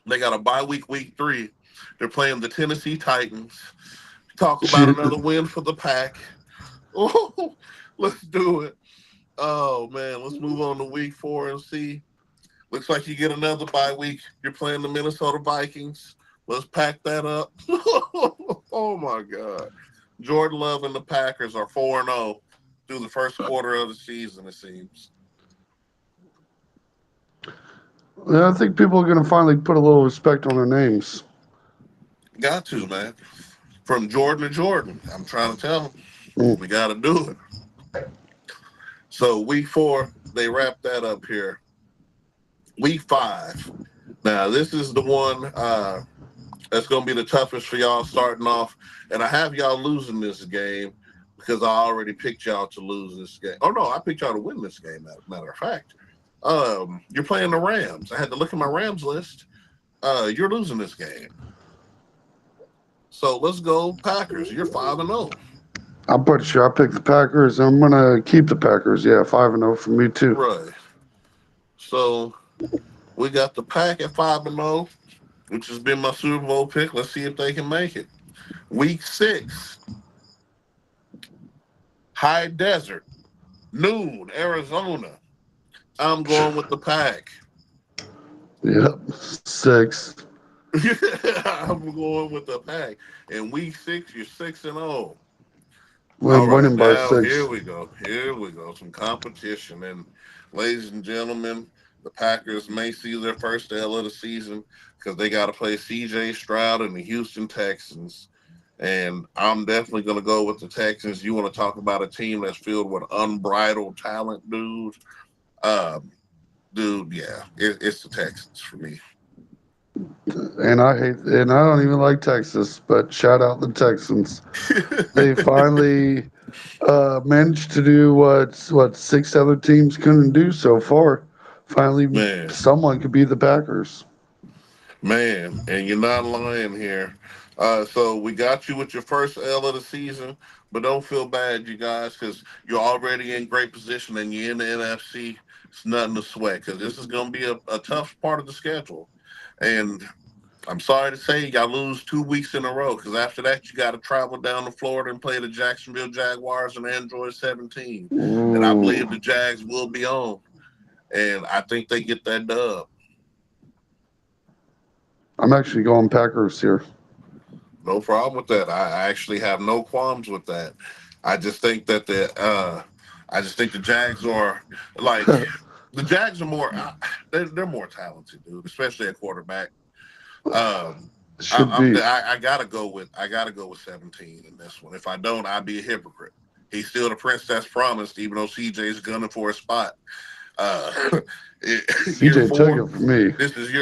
They got a bye week three. They're playing the Tennessee Titans. Talk about Shit. another win for the pack. Oh, let's do it. Oh man, let's move on to week four and see Looks like you get another bye week. You're playing the Minnesota Vikings. Let's pack that up. Oh my God. Jordan Love and the Packers are 4-0 through the first quarter of the season, it seems. Yeah, I think people are going to finally put a little respect on their names. Got to, man. From Jordan to Jordan. I'm trying to tell them. Mm. We got to do it. So, week 4, they wrap that up here. Week 5. Now, this is the one that's going to be the toughest for y'all starting off. And I have y'all losing this game because I already picked y'all to lose this game. Oh, no, I picked y'all to win this game, matter of fact. You're playing the Rams. I had to look at my Rams list. You're losing this game. So let's go Packers. You're 5-0. I'm pretty sure I picked the Packers. I'm going to keep the Packers. Yeah, 5-0 for me, too. Right. So we got the Pack at 5-0, which has been my Super Bowl pick. Let's see if they can make it. Week 6, High Desert, noon, Arizona. I'm going with the Pack. Yep, 6. I'm going with the Pack. In week 6, you're 6-0. All We're right, winning by now here 6. we go. Here we go. Some competition. And ladies and gentlemen, the Packers may see their first L of the season because they got to play CJ Stroud and the Houston Texans. And I'm definitely going to go with the Texans. You want to talk about a team that's filled with unbridled talent, dude? Um, dude, yeah, it's the Texans for me. And I don't even like Texas, but shout out the Texans. They finally managed to do what 6 other teams couldn't do so far. Finally, Man, someone could beat the Packers. man, and you're not lying here. So we got you with your first L of the season, but don't feel bad, you guys, because you're already in great position and you're in the NFC. It's nothing to sweat because this is going to be a tough part of the schedule. And I'm sorry to say, y'all lose 2 weeks in a row because after that, you got to travel down to Florida and play the Jacksonville Jaguars and Android 17. And I believe Ooh, the Jags will be on. And I think they get that dub. I'm actually going Packers here. No problem with that. I actually have no qualms with that. I just think that I just think the Jags are like the Jags are more. They're more talented, dude, especially at quarterback. Um, Should be. I gotta go with 17 in this one. If I don't, I'd be a hypocrite. He's still the prince that's promised, even though CJ's gunning for a spot. Uh, year CJ took four. it from me. This is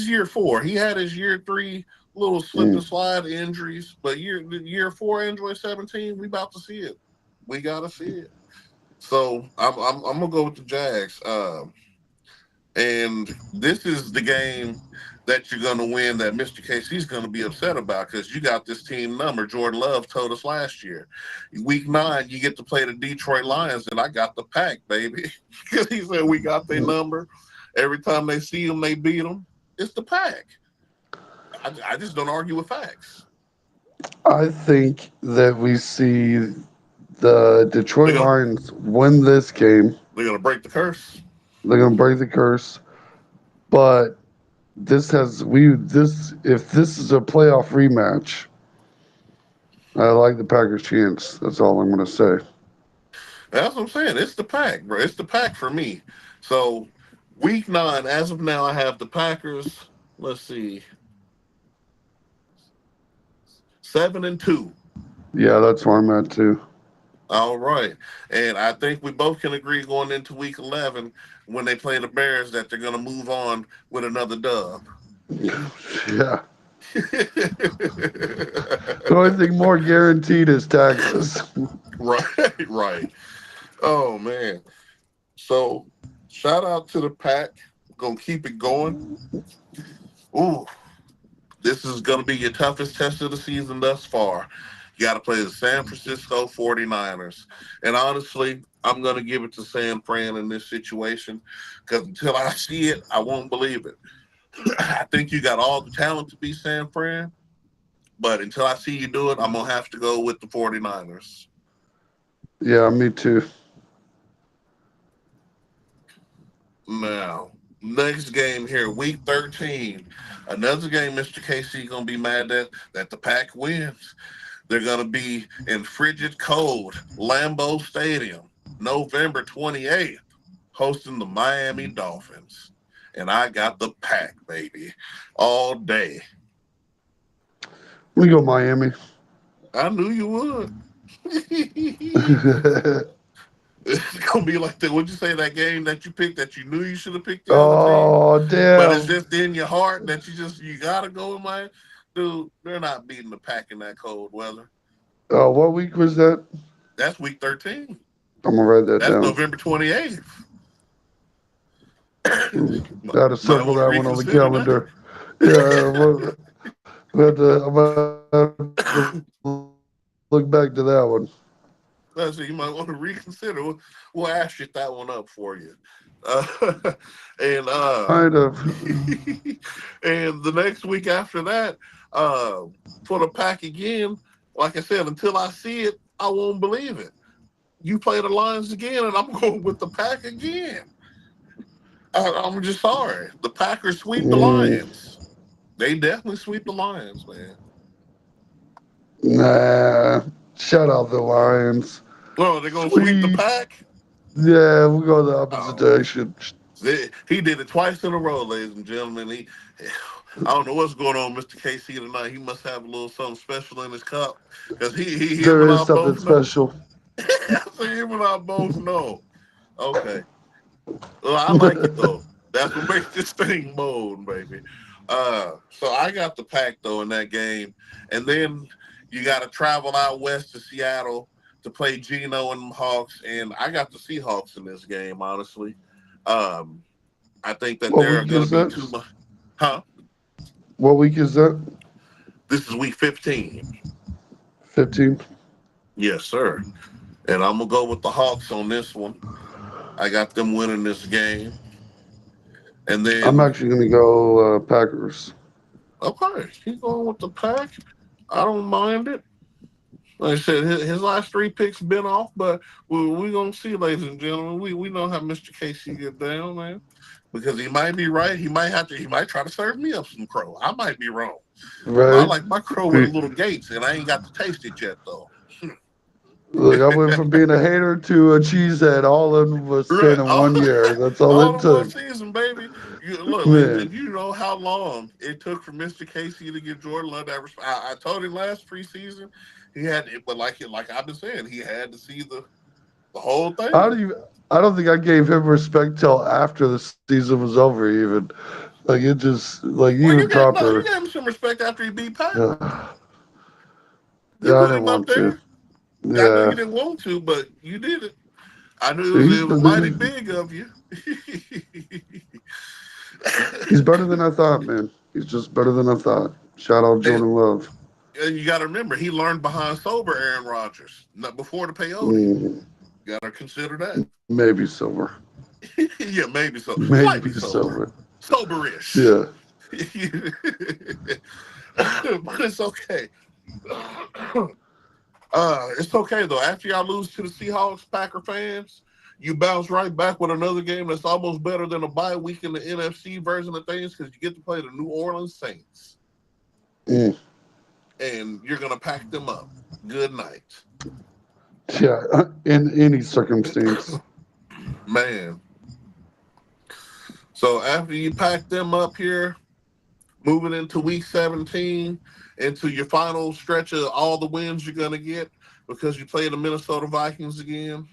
year 4. He had his year 3 little slip and Mm. slide injuries, but year 4 Android 17, we about to see it. We gotta see it. So I'm gonna go with the Jags. And this is the game that you're gonna win that Mr. KC's gonna be upset about because you got this team number. Jordan Love told us last year. Week 9, you get to play the Detroit Lions, and I got the pack, baby. Because he said we got their number. Every time they see them, they beat them. It's the pack. I just don't argue with facts. I think that we see the They're Detroit gonna Lions win this game. they're gonna break the curse. They're going to break the curse, but this if this is a playoff rematch, I like the Packers' chance. That's all I'm going to say. That's what I'm saying. It's the pack, bro. It's the pack for me. So week 9, as of now, I have the Packers. Let's see, 7-2. Yeah, that's where I'm at too. All right, and I think we both can agree going into week 11 when they play the Bears that they're gonna move on with another dub. Yeah. The only thing more guaranteed is taxes. Right, right. Oh man. So shout out to the pack. Gonna keep it going. Ooh, this is gonna be your toughest test of the season thus far. You got to play the San Francisco 49ers. And honestly, I'm going to give it to San Fran in this situation because until I see it, I won't believe it. I think you got all the talent to be San Fran, but until I see you do it, I'm going to have to go with the 49ers. Yeah, me too. Now, next game here, week 13. Another game Mr. KC gonna be mad that the Pack wins. They're gonna be in frigid cold Lambeau Stadium, November 28th, hosting the Miami Dolphins. And I got the Pack, baby, all day. We go Miami. I knew you would. It's gonna be like that. What'd you say that game that you picked that you knew you should have picked the other team, Oh but it's damn! just in your heart that you gotta go with my dude. They're not beating the Pack in that cold weather. What week was that? That's week 13. I'm gonna write that That's down. November 28th. Gotta Might circle want to that one on the reconsider that. calendar. Yeah, I'm gonna have to look back to that one. That's it. You might want to reconsider. We'll ask you that one up for you. Uh, and Might have. and the next week after that, uh, for the Pack again. Like I said, until I see it, I won't believe it. You play the Lions again, and I'm going with the Pack again. I'm just sorry. The Packers sweep the Mm, Lions. They definitely sweep the Lions, man. nah. Shout out the Lions. Oh, they're gonna sweep the Sweet. Pack. Yeah, we'll go the opposite Oh, direction. he did it twice in a row, ladies and gentlemen. I don't know what's going on, Mr. KC tonight. He must have a little something special in his cup because him There and is I something both know. special. Him and I both know. Okay, well, I like it though. That's what makes this thing mold, baby. So I got the Pack though in that game, and then you got to travel out west to Seattle to play Geno and the Hawks, and I got the Seahawks in this game. Honestly, um, I think that What they're week going to is be that? too much. Huh? What week is that? This is week 15. 15. Yes, sir. And I'm gonna go with the Hawks on this one. I got them winning this game, and I'm then actually gonna go Packers. okay, keep going with the Pack. I don't mind it. Like I said, his last three picks been off, but we gonna see, ladies and gentlemen. We know how Mr. Casey get down, man. Because he might be right. He might try to serve me up some crow. I might be wrong. I Right? like my crow with a Be- little gates, and I ain't got to taste it yet though. Look, I went from being a hater to a cheesehead all in a Right. span of 1 year. That's all All it in one took. season, baby. Look, Man, if you know how long it took for Mr. Casey to get Jordan Love that I told him last preseason, he had it, but like I've been saying, he had to see the whole I thing. don't even. I don't think I gave him respect till after the season was over. Even like it just like Well, even you proper. gave him some respect after he beat Pat. Yeah, You I put didn't him up want to. there. I know you Yeah, didn't want to, but you did it. I knew he's it was mighty big of you. he's better than I thought, man. He's just better than I thought. Shout out and, Jordan Love. and you got to remember, he learned behind sober Aaron Rodgers, not before the peyote. Mm, Got to consider that. maybe silver. Yeah, maybe so. Maybe Slightly sober. silver. Soberish. Yeah. But it's okay. It's okay though. After y'all lose to the Seahawks, Packer fans, you bounce right back with another game that's almost better than a bye week in the NFC version of things because you get to play the New Orleans Saints, Mm, and you're gonna pack them up. Good night, yeah. In any circumstance. man. So after you pack them up here, moving into week 17, into your final stretch of all the wins you're going to get because you play the Minnesota Vikings again.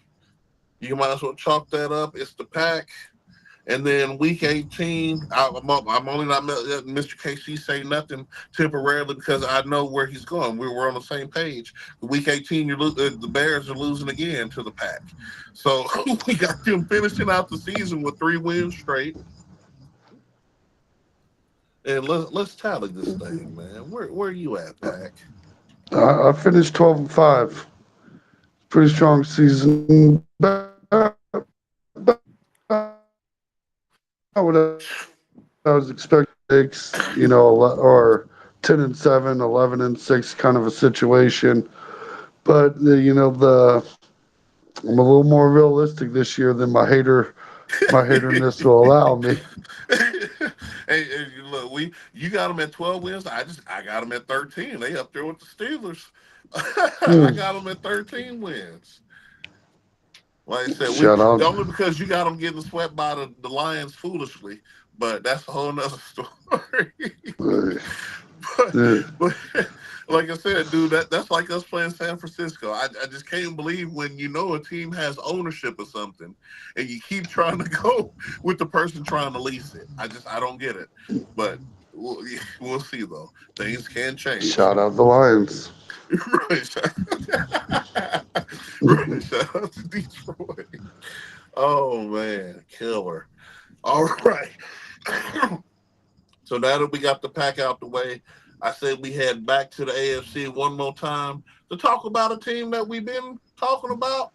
You might as well chalk that up. It's the Pack. And then week 18, I'm only not letting Mr. KC say nothing temporarily because I know where he's going. We're on the same page. Week 18, the Bears are losing again to the Pack. So we got them finishing out the season with 3 wins straight. And let's tally this thing, man. Where you at, Pack? I finished 12-5. Pretty strong season. What I was expecting, or 10-7, 11-6 kind of a situation. But I'm a little more realistic this year than my hater My hitterness will allow me. Hey, look, you got them at 12 wins. I got them at 13. They up there with the Steelers. I Mm. got them at 13 wins. Like I said, we Shout out. only because you got them getting swept by the Lions foolishly, but that's a whole nother story. Uh, but, uh, but like I said, dude, that's like us playing San Francisco. I just can't believe when you know a team has ownership of something and you keep trying to go with the person trying to lease it. I don't get it. But we'll see though. Things can change. Shout out the Lions. right. Right. Shout out to Detroit. Oh man, killer. All right. So now that we got the pack out the way, I said we head back to the AFC one more time to talk about a team that we've been talking about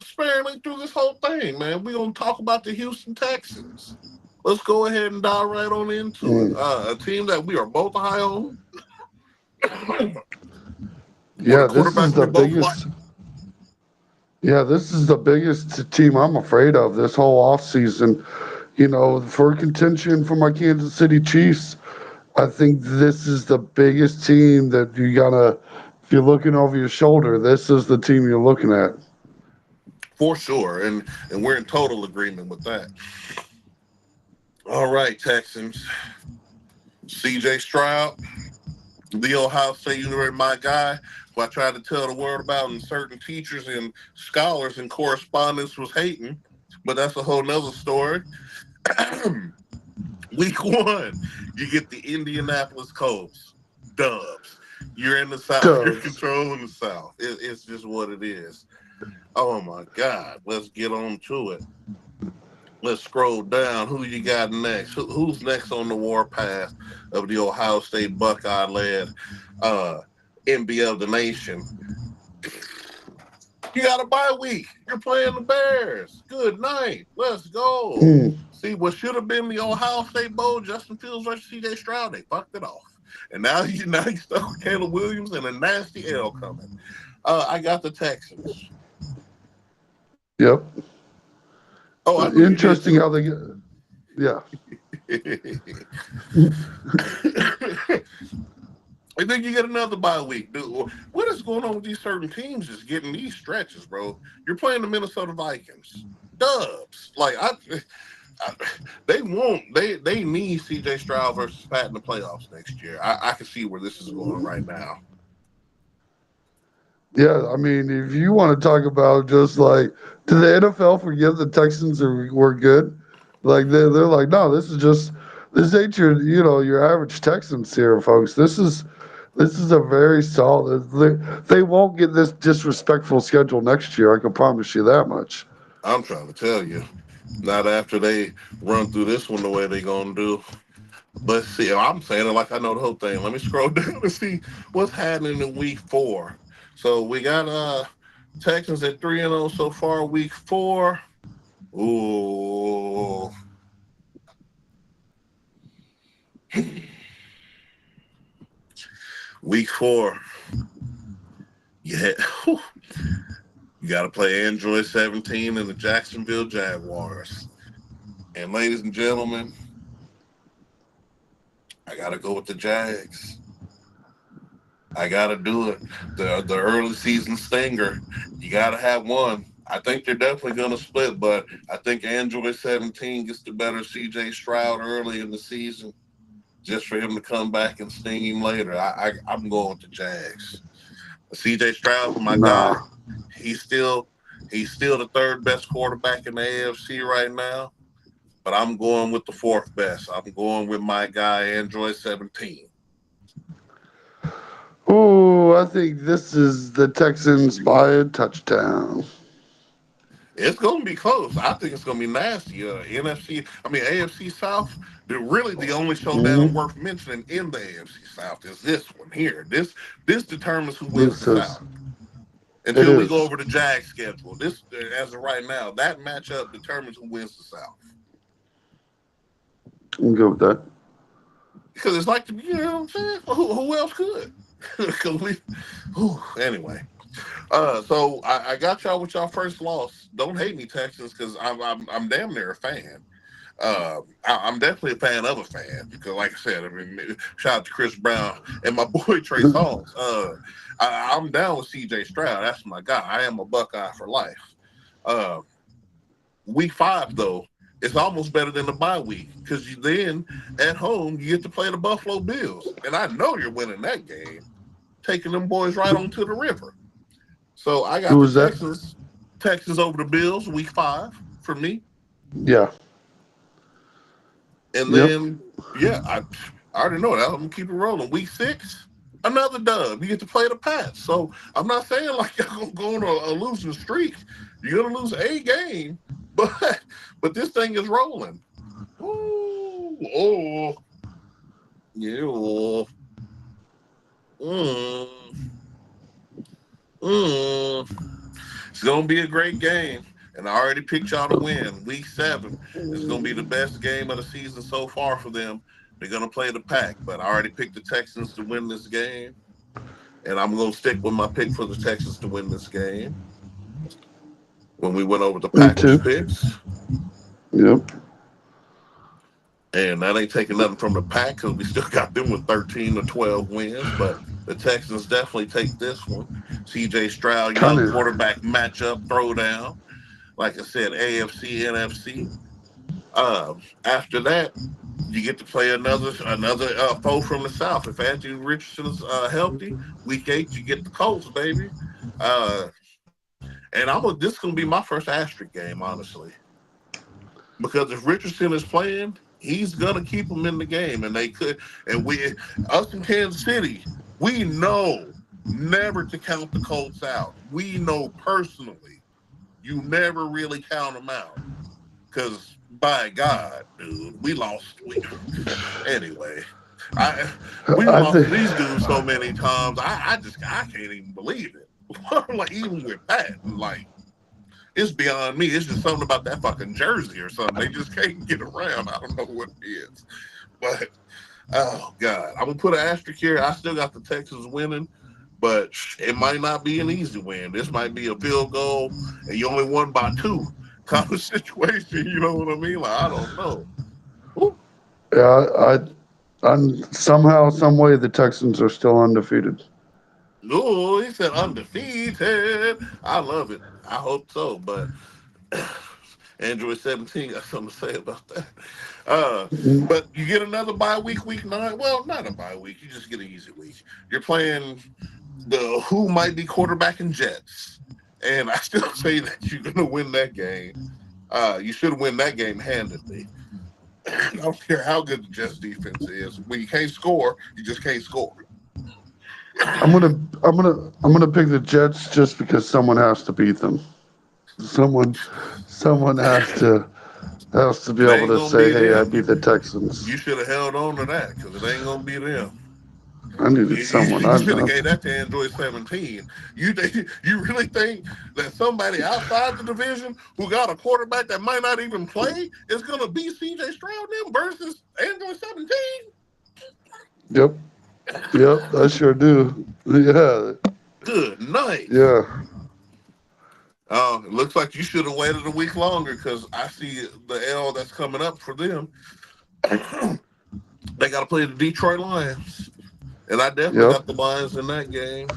sparingly through this whole thing, man. We're gonna talk about the Houston Texans. Let's go ahead and dive right on into it. Mm. A team that we are both high on, with a Yeah, this quarterback is we the both like. biggest. Yeah, this is the biggest team I'm afraid of this whole offseason. You know, for contention for my Kansas City Chiefs, I think this is the biggest team that you gotta, if you're looking over your shoulder, this is the team you're looking at. For sure, and we're in total agreement with that. All right, Texans. CJ Stroud, the Ohio State University, my guy, who I tried to tell the world about, and certain teachers and scholars and correspondents was hating, but that's a whole nother story. Week one, you get the Indianapolis Colts, Dubs. You're in the South. You're Dubs. controlling the South. It's just what it is. Oh my God. Let's get on to it. Let's scroll down. Who you got next? Who's next on the warpath of the Ohio State Buckeye-led uh, NBA of the nation? You got a bye week. You're playing the Bears. Good night. Let's go. Mm. See, what should have been the Ohio State Bowl, Justin Fields versus CJ Stroud, they fucked it off. And now you stuck with Caleb Williams and a nasty L coming. I got the Texans. Yep. Oh, I knew you did Interesting too. how they get. Yeah. And then you get another bye week, dude. What is going on with these certain teams just getting these stretches, bro? You're playing the Minnesota Vikings. Dubs. I they won't they need CJ Stroud versus Pat in the playoffs next year. I can see where this is going right now. Yeah, I mean, if you want to talk about just like, did the NFL forget the Texans were good? Like they're like, no, this ain't your your average Texans here, folks. This is a very solid. They won't get this disrespectful schedule next year. I can promise you that much. I'm trying to tell you. Not after they run through this one the way they gonna do. Let's see. I'm saying it like I know the whole thing. Let me scroll down and see what's happening in week four. So we got Texans at 3-0 so far, week four. Ooh. Week four. Yeah. Whew. You got to play Android 17 and the Jacksonville Jaguars. And ladies and gentlemen, I got to go with the Jags. I got to do it. The early season stinger. You got to have one. I think they're definitely going to split, but I think Android 17 gets the better CJ Stroud early in the season just for him to come back and sting him later. I'm going with the Jags. CJ Stroud, my guy, Nah. he's still he's still the third best quarterback in the AFC right now, but I'm going with the fourth best. I'm going with my guy Android 17. Ooh, I think this is the Texans by a touchdown. It's going to be close. I think it's going to be nasty. AFC South. Really the only showdown Mm, worth mentioning in the AFC South is this one here. This determines who wins the this is. South. It Until we go is. over the Jag schedule, this as of right now, that matchup determines who wins the South. I'm good with that. Because it's like, you know what I'm saying? Who else could? Because anyway. So I got y'all with y'all first loss. Don't hate me, Texans, because I'm damn near a fan. I'm definitely a fan of a fan because, like I said, I mean, shout out to Chris Brown and my boy Trey Songz. I'm down with C.J. Stroud. That's my guy. I am a Buckeye for life. Uh, week 5 though, it's almost better than the bye week because you then at home you get to play the Buffalo Bills, and I know you're winning that game, taking them boys right onto the river. So I got Who the was that? Texans over the Bills, week 5 for me. Yeah. And Yep. then, yeah, I already know that. I'm gonna keep it rolling. Week 6, another dub. You get to play the Pats. So I'm not saying like you're gonna go on a losing streak. You're gonna lose a game, but this thing is rolling. Ooh, oh, yeah. Oh, mm, mm. It's gonna be a great game. And I already picked y'all to win. Week 7 is gonna be the best game of the season so far for them. They're gonna play the Pack, but I already picked the Texans to win this game, and I'm gonna stick with my pick for the Texans to win this game. When we went over the Me Packers too. picks, Yep. and that ain't taking nothing from the Pack because we still got them with 13 to 12 wins, but the Texans definitely take this one. C.J. Stroud, Kind young of. quarterback matchup, throwdown. Like I said, AFC, NFC. After that, you get to play another foe from the South. If Anthony Richardson's healthy, week 8 you get the Colts, baby. Uh, and this is gonna be my first asterisk game, honestly, because if Richardson is playing, he's gonna keep them in the game, and they could. And us in Kansas City, we know never to count the Colts out. We know personally, you never really count them out. Because by God, dude, we lost. Anyway, I we I lost think to these dudes so many times. I can't even believe it. Like even with Pat, like it's beyond me. It's just something about that fucking jersey or something. They just can't get around. I don't know what it is, but oh God, I'm gonna put an asterisk here. I still got the Texans winning, but it might not be an easy win. This might be a field goal, and you only won by 2 kind of situation. You know what I mean? Like I don't know. Ooh. yeah, I'm somehow, some way, the Texans are still undefeated. No, he said undefeated. I love it. I hope so, but Android 17 got something to say about that. Uh, but you get another bye week, week 9. Well, not a bye week. You just get an easy week. You're playing the who might be quarterbacking Jets, and I still say that you're going to win that game. You should win that game handedly. I don't care how good the Jets defense is. When you can't score, you just can't score. I'm gonna, I'm gonna pick the Jets just because someone has to beat them. Someone, someone has to be It able ain't to gonna say, be "Hey, I them. beat the Texans." You should have held on to that because it ain't gonna be them. I needed someone. You I should have know. gave that to Android 17. You really think that somebody outside the division who got a quarterback that might not even play is gonna beat CJ Stroud them versus Android 17? Yep, yep, I sure do. Yeah, Good night. yeah, It looks like you should have waited a week longer because I see the L that's coming up for them. They got to play the Detroit Lions, and I definitely yep. got the Lions in that game.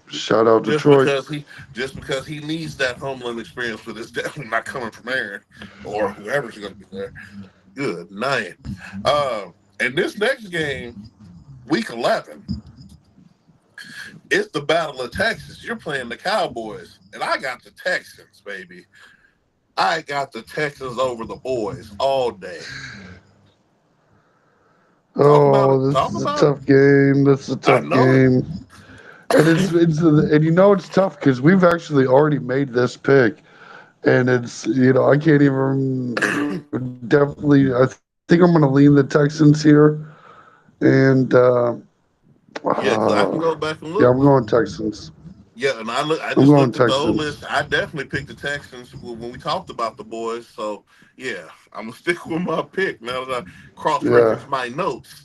Shout out Just Detroit. because he just because he needs that humbling experience, but it's definitely not coming from Aaron or whoever's going to be there. Good night. And this next game, week 11, it's the Battle of Texas. You're playing the Cowboys, and I got the Texans, baby. I got the Texans over the boys all day. Talk about it. Oh, this Talk is a about it. tough game. This is a I tough know it. game. And and you know it's tough because we've actually already made this pick, and it's I can't even definitely. I think I'm going to lean the Texans here, and Yeah, because I uh, can go back and yeah, look. I'm going Texans. Yeah, and I I'm just going looked at the old Texans. list. I definitely picked the Texans when we talked about the boys. So yeah, I'm gonna stick with my pick now that I cross Yeah, reference my notes.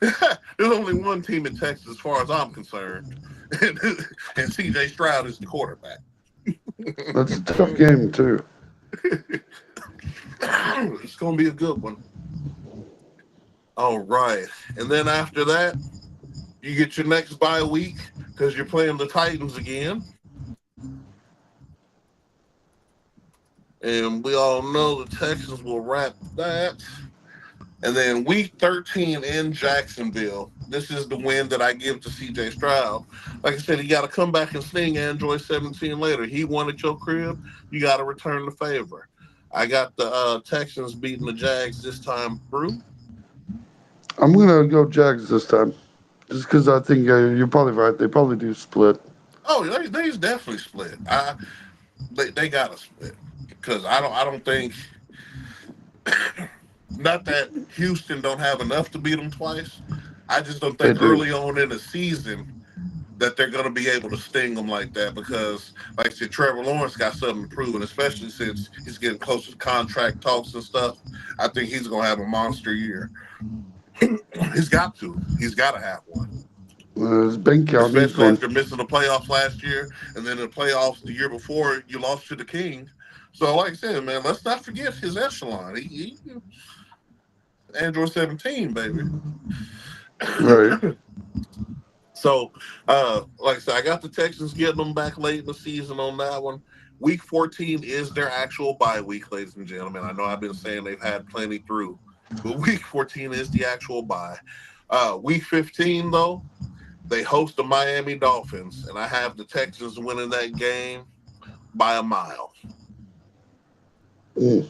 There's only one team in Texas, as far as I'm concerned, and C.J. Stroud is the quarterback. that's a tough game too. It's gonna be a good one. All right, and then after that, you get your next bye week because you're playing the Titans again, and we all know the Texans will wrap that. And then week 13 in Jacksonville. This is the win that I give to CJ Stroud. Like I said, he got to come back and sting Android 17 later. He won at your crib. You got to return the favor. I got the Texans beating the Jags this time through. I'm gonna go Jags this time, just because I think you're probably right. They probably do split. Oh, they's definitely split. They got to split because I don't think, not that Houston don't have enough to beat them twice. I just don't They think do. early on in the season that they're going to be able to sting them like that because, like I said, Trevor Lawrence got something to prove, and especially since he's getting closer to contract talks and stuff, I think he's going to have a monster year. He's got to. He's got to have one, His bank count needs especially one. after missing the playoffs last year, and then the playoffs the year before you lost to the King. So, like I said, man, let's not forget his echelon. He Android 17, baby. Right. So, like I said, I got the Texans getting them back late in the season on that one. Week 14 is their actual bye week, ladies and gentlemen. I know I've been saying they've had plenty through, but week 14 is the actual bye. Week 15, though, they host the Miami Dolphins, and I have the Texans winning that game by a mile. Mm,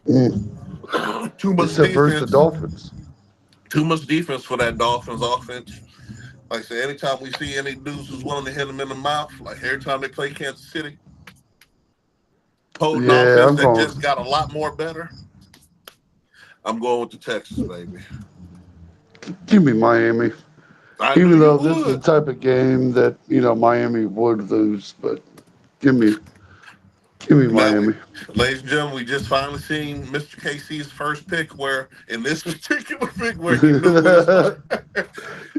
mm. Too You much said versus the defense. Dolphins. Too much defense for that Dolphins offense. Like I said, anytime we see any dudes who's willing to hit them in the mouth, like every time they play Kansas City, potent Yeah, offense I'm that just going. got a lot more better, I'm going with the Texas, baby. Give me Miami. I knew Even you though this is the would. type of game that Miami would lose, but give me give me Now Miami. ladies and gentlemen, we just finally seen Mr. KC's first pick where, in this particular pick, where he knew his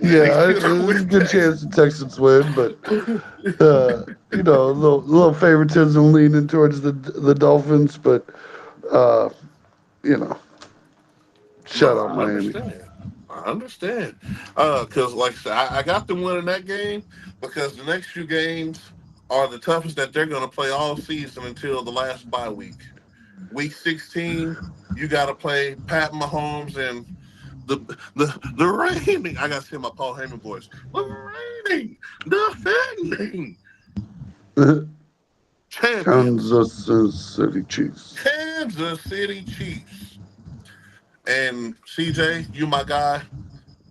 Yeah, Texas there's a with good Texas. chance the Texans win, but a little favoritism leaning towards the Dolphins, but uh, you know, shout No, out I Miami. understand. I understand. Because like I said, I got them winning that game because the next few games are the toughest that they're going to play all season until the last bye week. Week 16, you got to play Pat Mahomes and the the reigning. I got to say my Paul Heyman voice. The reigning, defending champions, Kansas City Chiefs. Kansas City Chiefs. And CJ, you my guy.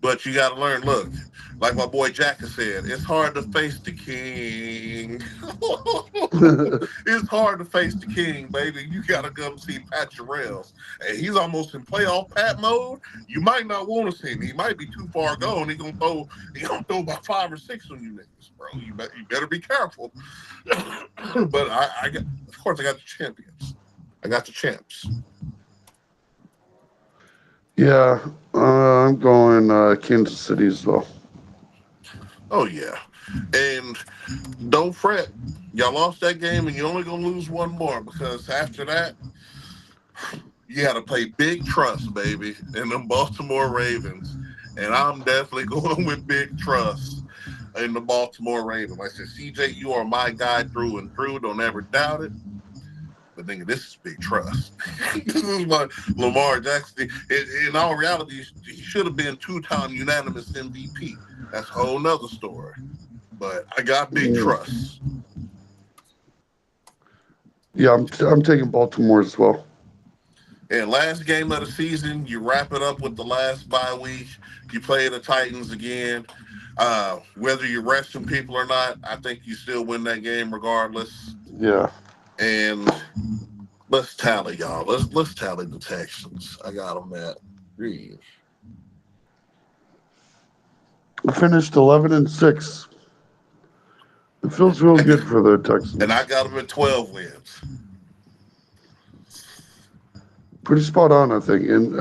But you got to learn. Look, like my boy Jack has said, it's hard to face the king. It's hard to face the king, baby. You got to come see Pat Jarrell's, and he's almost in playoff Pat mode. You might not want to see him. He might be too far gone. He gonna throw about 5 or 6 on you niggas, bro. You better be careful. But of course, I got the champions. I got the champs. Yeah, I'm going Kansas City as well. Oh yeah, and don't fret. Y'all lost that game, and you're only gonna lose one more because after that, you got to play Big Trust, baby, and the Baltimore Ravens. And I'm definitely going with Big Trust in the Baltimore Ravens. Like I said, CJ, you are my guy through and through. Don't ever doubt it. But nigga, this is Big Trust. This is my Lamar Jackson. In all reality, he should have been two-time unanimous MVP. That's a whole nother story. But I got Big Mm. Trust. Yeah, I'm taking Baltimore as well. And last game of the season, you wrap it up with the last bye week. You play the Titans again. Whether you're resting people or not, I think you still win that game regardless. Yeah. And let's tally, y'all. Let's tally the Texans. I got them at 3. Finished 11-6. It feels real good for the And I Texans. got them at 12 wins. Pretty spot on, I think. And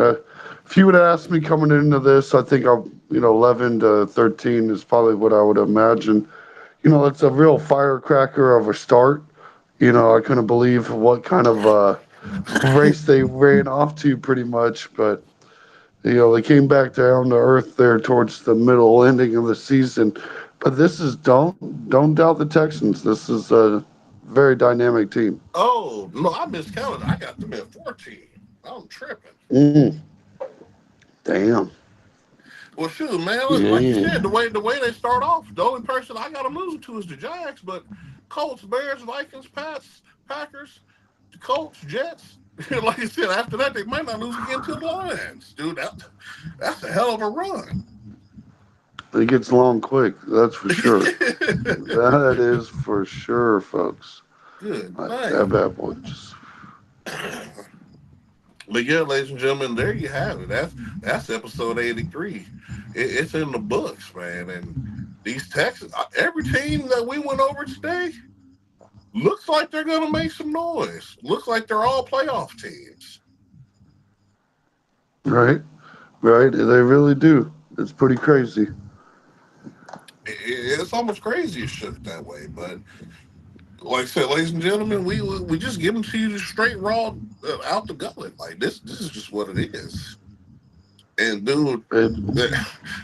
if you would ask me coming into this, I think I'm 11-13 is probably what I would imagine. It's a real firecracker of a start. I couldn't believe what kind of race they ran off to, pretty much. But they came back down to earth there towards the middle ending of the season. But this is don't doubt the Texans. This is a very dynamic team. Oh, no, I miscounted. I got them at 14. I'm tripping. Mm, damn. Well, shoot, man, like you said, Yeah. the way they start off, the only person I got them losing to is the Jags, but Colts, Bears, Vikings, Pats, Packers, the Colts, Jets. Like I said, after that, they might not lose again to the Lions. Dude, that's a hell of a run. It gets long quick, that's for sure. That is for sure, folks. Good Like night. that bad boy just But yeah, ladies and gentlemen, there you have it. That's episode 83. It's in the books, man. And these Texans, every team that we went over today looks like they're going to make some noise. Looks like they're all playoff teams. right, right. They really do. It's pretty crazy. It's almost crazy it shook that way, but like I said, ladies and gentlemen, we just give them to you straight raw out the gullet. Like this is just what it is. And dude, It,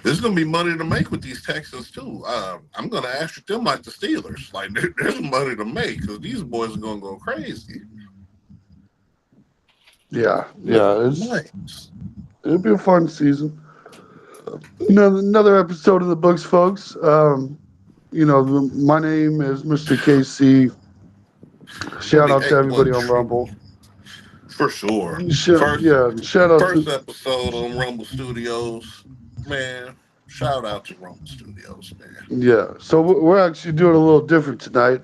there's gonna be money to make with these Texans too. I'm gonna ask them like the Steelers. Like there's money to make because these boys are gonna go crazy. yeah, Good yeah. night. It'll be a fun season. Another episode of the books, folks. My name is Mr. KC. Shout The out to everybody A1 on Rumble. for sure. First Yeah, shout out first to episode on Rumble Studios, man. Shout out to Rumble Studios, man. yeah. So we're actually doing a little different tonight.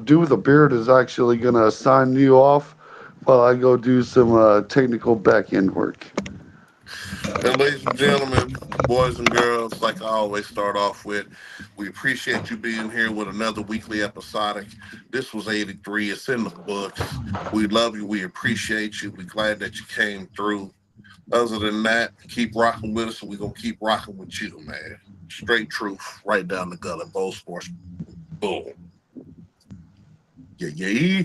Do with a beard is actually gonna sign you off while I go do some technical back end work. And ladies and gentlemen, boys and girls, like I always start off with, we appreciate you being here with another weekly episodic. This was 83. It's in the books. We love you. We appreciate you. We're glad that you came through. Other than that, keep rocking with us, and we're gonna keep rocking with you, man. Straight truth, right down the gullet. Bold sports. Boom. Yeah, yeah.